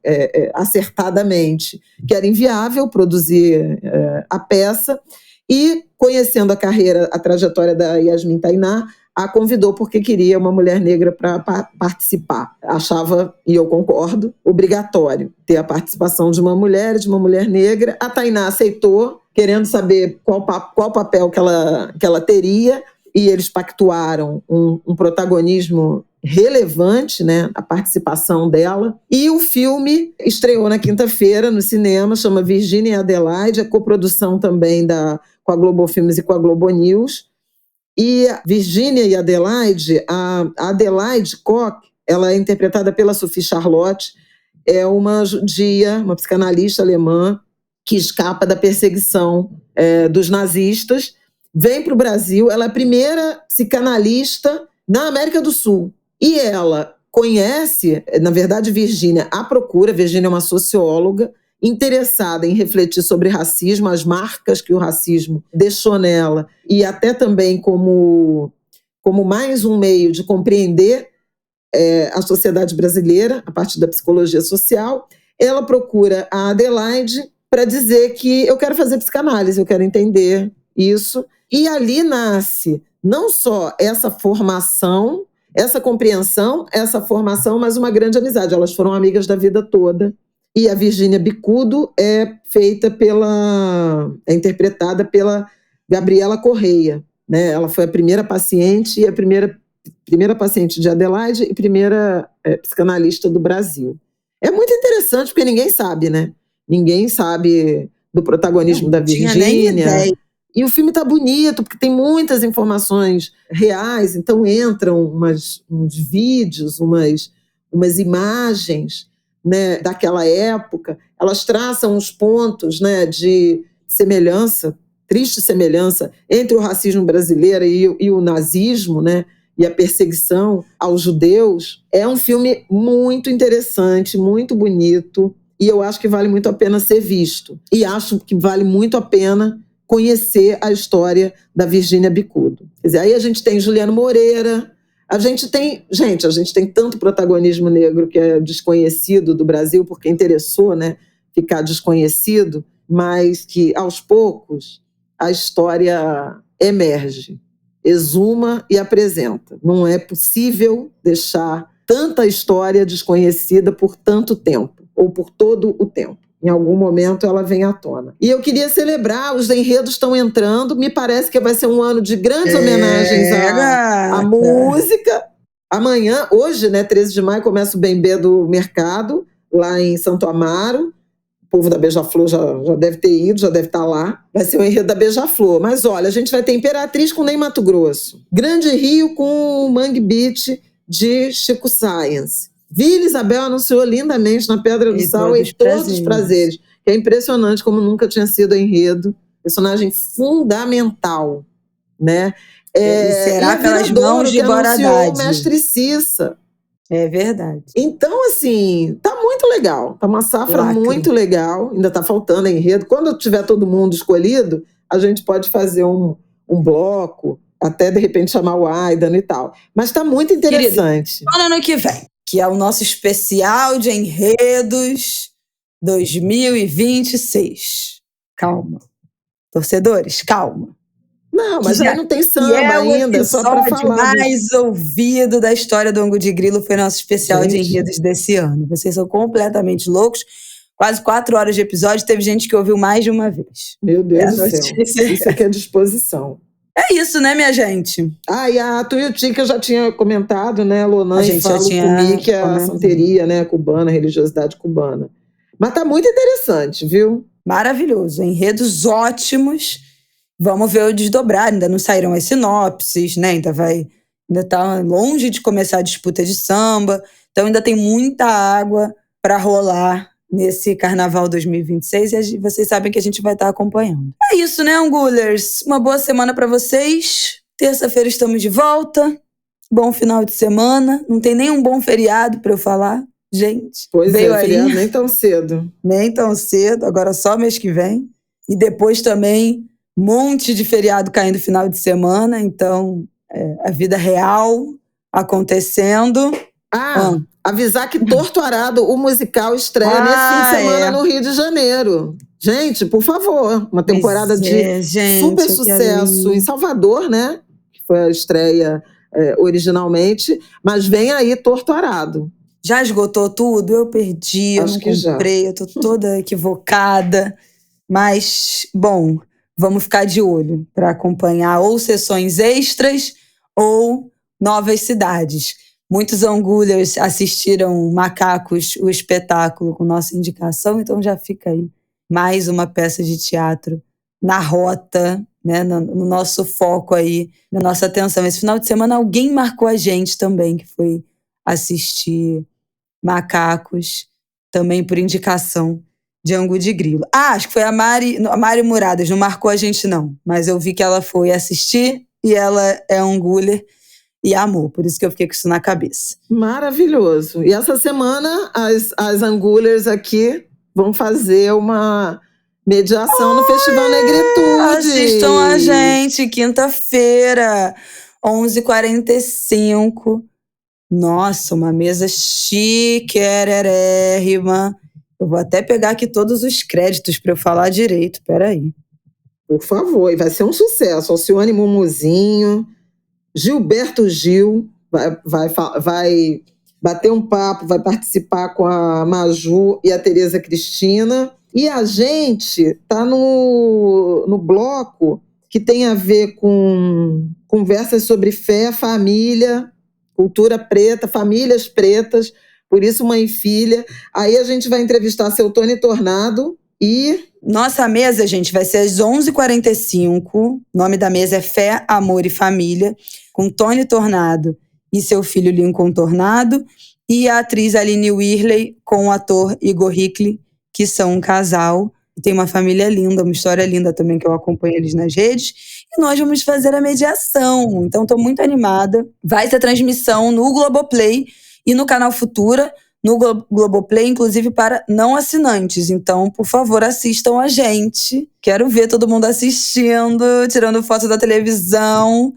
acertadamente que era inviável produzir a peça e, conhecendo a trajetória da Yasmin Tainá, a convidou porque queria uma mulher negra para participar. Achava, e eu concordo, obrigatório ter a participação de uma mulher negra. A Tainá aceitou, querendo saber qual papel que ela teria, e eles pactuaram um protagonismo relevante, né, a participação dela. E o filme estreou na quinta-feira no cinema, chama Virgínia e Adelaide, é coprodução também com a Globo Filmes e com a Globo News. E Virgínia e Adelaide, a Adelaide Koch, ela é interpretada pela Sophie Charlotte, é uma judia, uma psicanalista alemã que escapa da perseguição dos nazistas, vem para o Brasil, ela é a primeira psicanalista na América do Sul. E ela conhece, na verdade, Virgínia à procura. Virgínia é uma socióloga interessada em refletir sobre racismo, as marcas que o racismo deixou nela, e até também como mais um meio de compreender a sociedade brasileira, a partir da psicologia social. Ela procura a Adelaide para dizer que eu quero fazer psicanálise, eu quero entender isso. E ali nasce não só essa formação, essa compreensão, essa formação, mas uma grande amizade. Elas foram amigas da vida toda. E a Virgínia Bicudo é interpretada pela Gabriela Correia, né? Ela foi a primeira paciente e a primeira paciente de Adelaide e primeira psicanalista do Brasil. É muito interessante porque ninguém sabe, né? Ninguém sabe do protagonismo da Virgínia. E o filme está bonito, porque tem muitas informações reais, então entram uns vídeos, umas imagens, né, daquela época. Elas traçam uns pontos, né, de semelhança, triste semelhança, entre o racismo brasileiro e o nazismo, né, e a perseguição aos judeus. É um filme muito interessante, muito bonito, e eu acho que vale muito a pena ser visto. E acho que vale muito a pena conhecer a história da Virgínia Bicudo. Quer dizer, aí a gente tem Juliano Moreira, a gente tem tanto protagonismo negro que é desconhecido do Brasil, porque interessou, né, ficar desconhecido, mas que, aos poucos, a história emerge, exuma e apresenta. Não é possível deixar tanta história desconhecida por tanto tempo, ou por todo o tempo. Em algum momento ela vem à tona. E eu queria celebrar, os enredos estão entrando, me parece que vai ser um ano de grandes homenagens à música. Amanhã, hoje, né, 13 de maio, começa o Bembê do Mercado, lá em Santo Amaro. O povo da Beija-Flor já deve ter ido, já deve estar lá. Vai ser o enredo da Beija-Flor. Mas olha, a gente vai ter Imperatriz com Ney Matogrosso, Grande Rio com Mangue Beat de Chico Science. Vila Isabel anunciou lindamente na Pedra do Sal e Todos os Prazeres. É impressionante como nunca tinha sido enredo. Personagem fundamental, né? Será pelas mãos de Boradade. O Mestre Cissa. É verdade. Então, assim, tá muito legal. Tá uma safra muito legal. Ainda tá faltando enredo. Quando tiver todo mundo escolhido, a gente pode fazer um bloco, até de repente chamar o Aidan e tal. Mas tá muito interessante. Querido, ano que vem, que é o nosso especial de enredos 2026. Calma. Torcedores, calma. Não, mas aí não tem samba ainda, é só para falar. O mais ouvido da história do Angu de Grilo foi nosso especial de enredos desse ano. Vocês são completamente loucos. Quase 4 horas de episódio, teve gente que ouviu mais de uma vez. Meu Deus do céu. Isso aqui é disposição. É isso, né, minha gente? E a Tuiuti, que eu já tinha comentado, né, Lonan e Falo comigo, que é a santeria, né, cubana, a religiosidade cubana. Mas tá muito interessante, viu? Maravilhoso. Enredos ótimos. Vamos ver o desdobrar. Ainda não saíram as sinopses, né? Ainda tá longe de começar a disputa de samba. Então ainda tem muita água para rolar nesse Carnaval 2026 e vocês sabem que a gente vai estar acompanhando. É isso, né, Angulers? Uma boa semana para vocês. Terça-feira estamos de volta. Bom final de semana. Não tem nenhum bom feriado para eu falar, gente. Pois veio feriado nem tão cedo. Nem tão cedo, agora só mês que vem. E depois também um monte de feriado caindo final de semana. Então, a vida real acontecendo. Avisar que Torto Arado, o musical, estreia nesse fim de semana no Rio de Janeiro. Gente, por favor, uma temporada de super sucesso em Salvador, né? Que foi a estreia originalmente, mas vem aí Torto Arado. Já esgotou tudo? Eu perdi, eu não comprei, eu tô toda equivocada. Mas, bom, vamos ficar de olho para acompanhar ou sessões extras ou novas cidades. Muitos angulers assistiram Macacos, o espetáculo, com nossa indicação, então já fica aí mais uma peça de teatro na rota, né, no nosso foco aí, na nossa atenção. Esse final de semana alguém marcou a gente também, que foi assistir Macacos, também por indicação de Angu de Grilo. Acho que foi a Mari Muradas, não marcou a gente não, mas eu vi que ela foi assistir e ela é anguler e amou, por isso que eu fiquei com isso na cabeça. Maravilhoso. E essa semana as angulers aqui vão fazer uma mediação no Festival Negritude. Assistam a gente, quinta-feira, 11h45. Nossa, uma mesa chiquerérrima. Eu vou até pegar aqui todos os créditos para eu falar direito, peraí. Por favor, e vai ser um sucesso. Alcione Mumuzinho, Gilberto Gil vai bater um papo, vai participar com a Maju e a Tereza Cristina. E a gente tá no bloco que tem a ver com conversas sobre fé, família, cultura preta, famílias pretas, por isso mãe e filha. Aí a gente vai entrevistar seu Tony Tornado e... Nossa mesa, gente, vai ser às 11h45. O nome da mesa é Fé, Amor e Família, com Tony Tornado e seu filho Lincoln Tornado, e a atriz Aline Whirley com o ator Igor Hickley, que são um casal. Tem uma família linda, uma história linda também, que eu acompanho eles nas redes. E nós vamos fazer a mediação. Então, estou muito animada. Vai ter transmissão no Globoplay e no canal Futura, no Globoplay, inclusive para não assinantes. Então, por favor, assistam a gente. Quero ver todo mundo assistindo, tirando foto da televisão,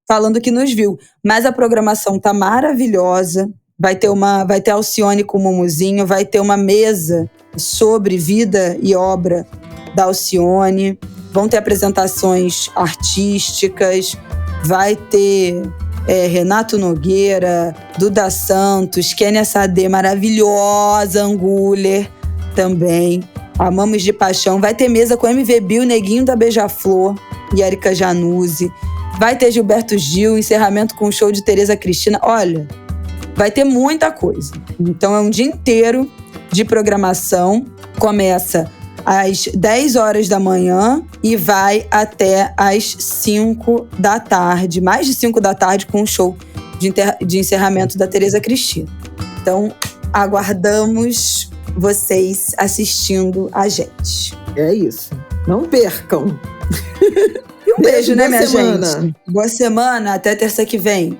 falando que nos viu. Mas a programação tá maravilhosa. Vai ter Alcione com o Mumuzinho, vai ter uma mesa sobre vida e obra da Alcione. Vão ter apresentações artísticas, vai ter Renato Nogueira, Duda Santos, Kênia Sade, maravilhosa, Anguler também. Amamos de paixão. Vai ter mesa com MV Bill, Neguinho da Beija-Flor e Erika Januzzi. Vai ter Gilberto Gil, encerramento com o show de Tereza Cristina. Olha, vai ter muita coisa. Então é um dia inteiro de programação. Começa às 10 horas da manhã e vai até às 5 da tarde, mais de 5 da tarde, com o show de encerramento da Tereza Cristina. Então, aguardamos vocês assistindo a gente. É isso. Não percam. E um beijo, né, minha semana. gente? Boa semana, até terça que vem.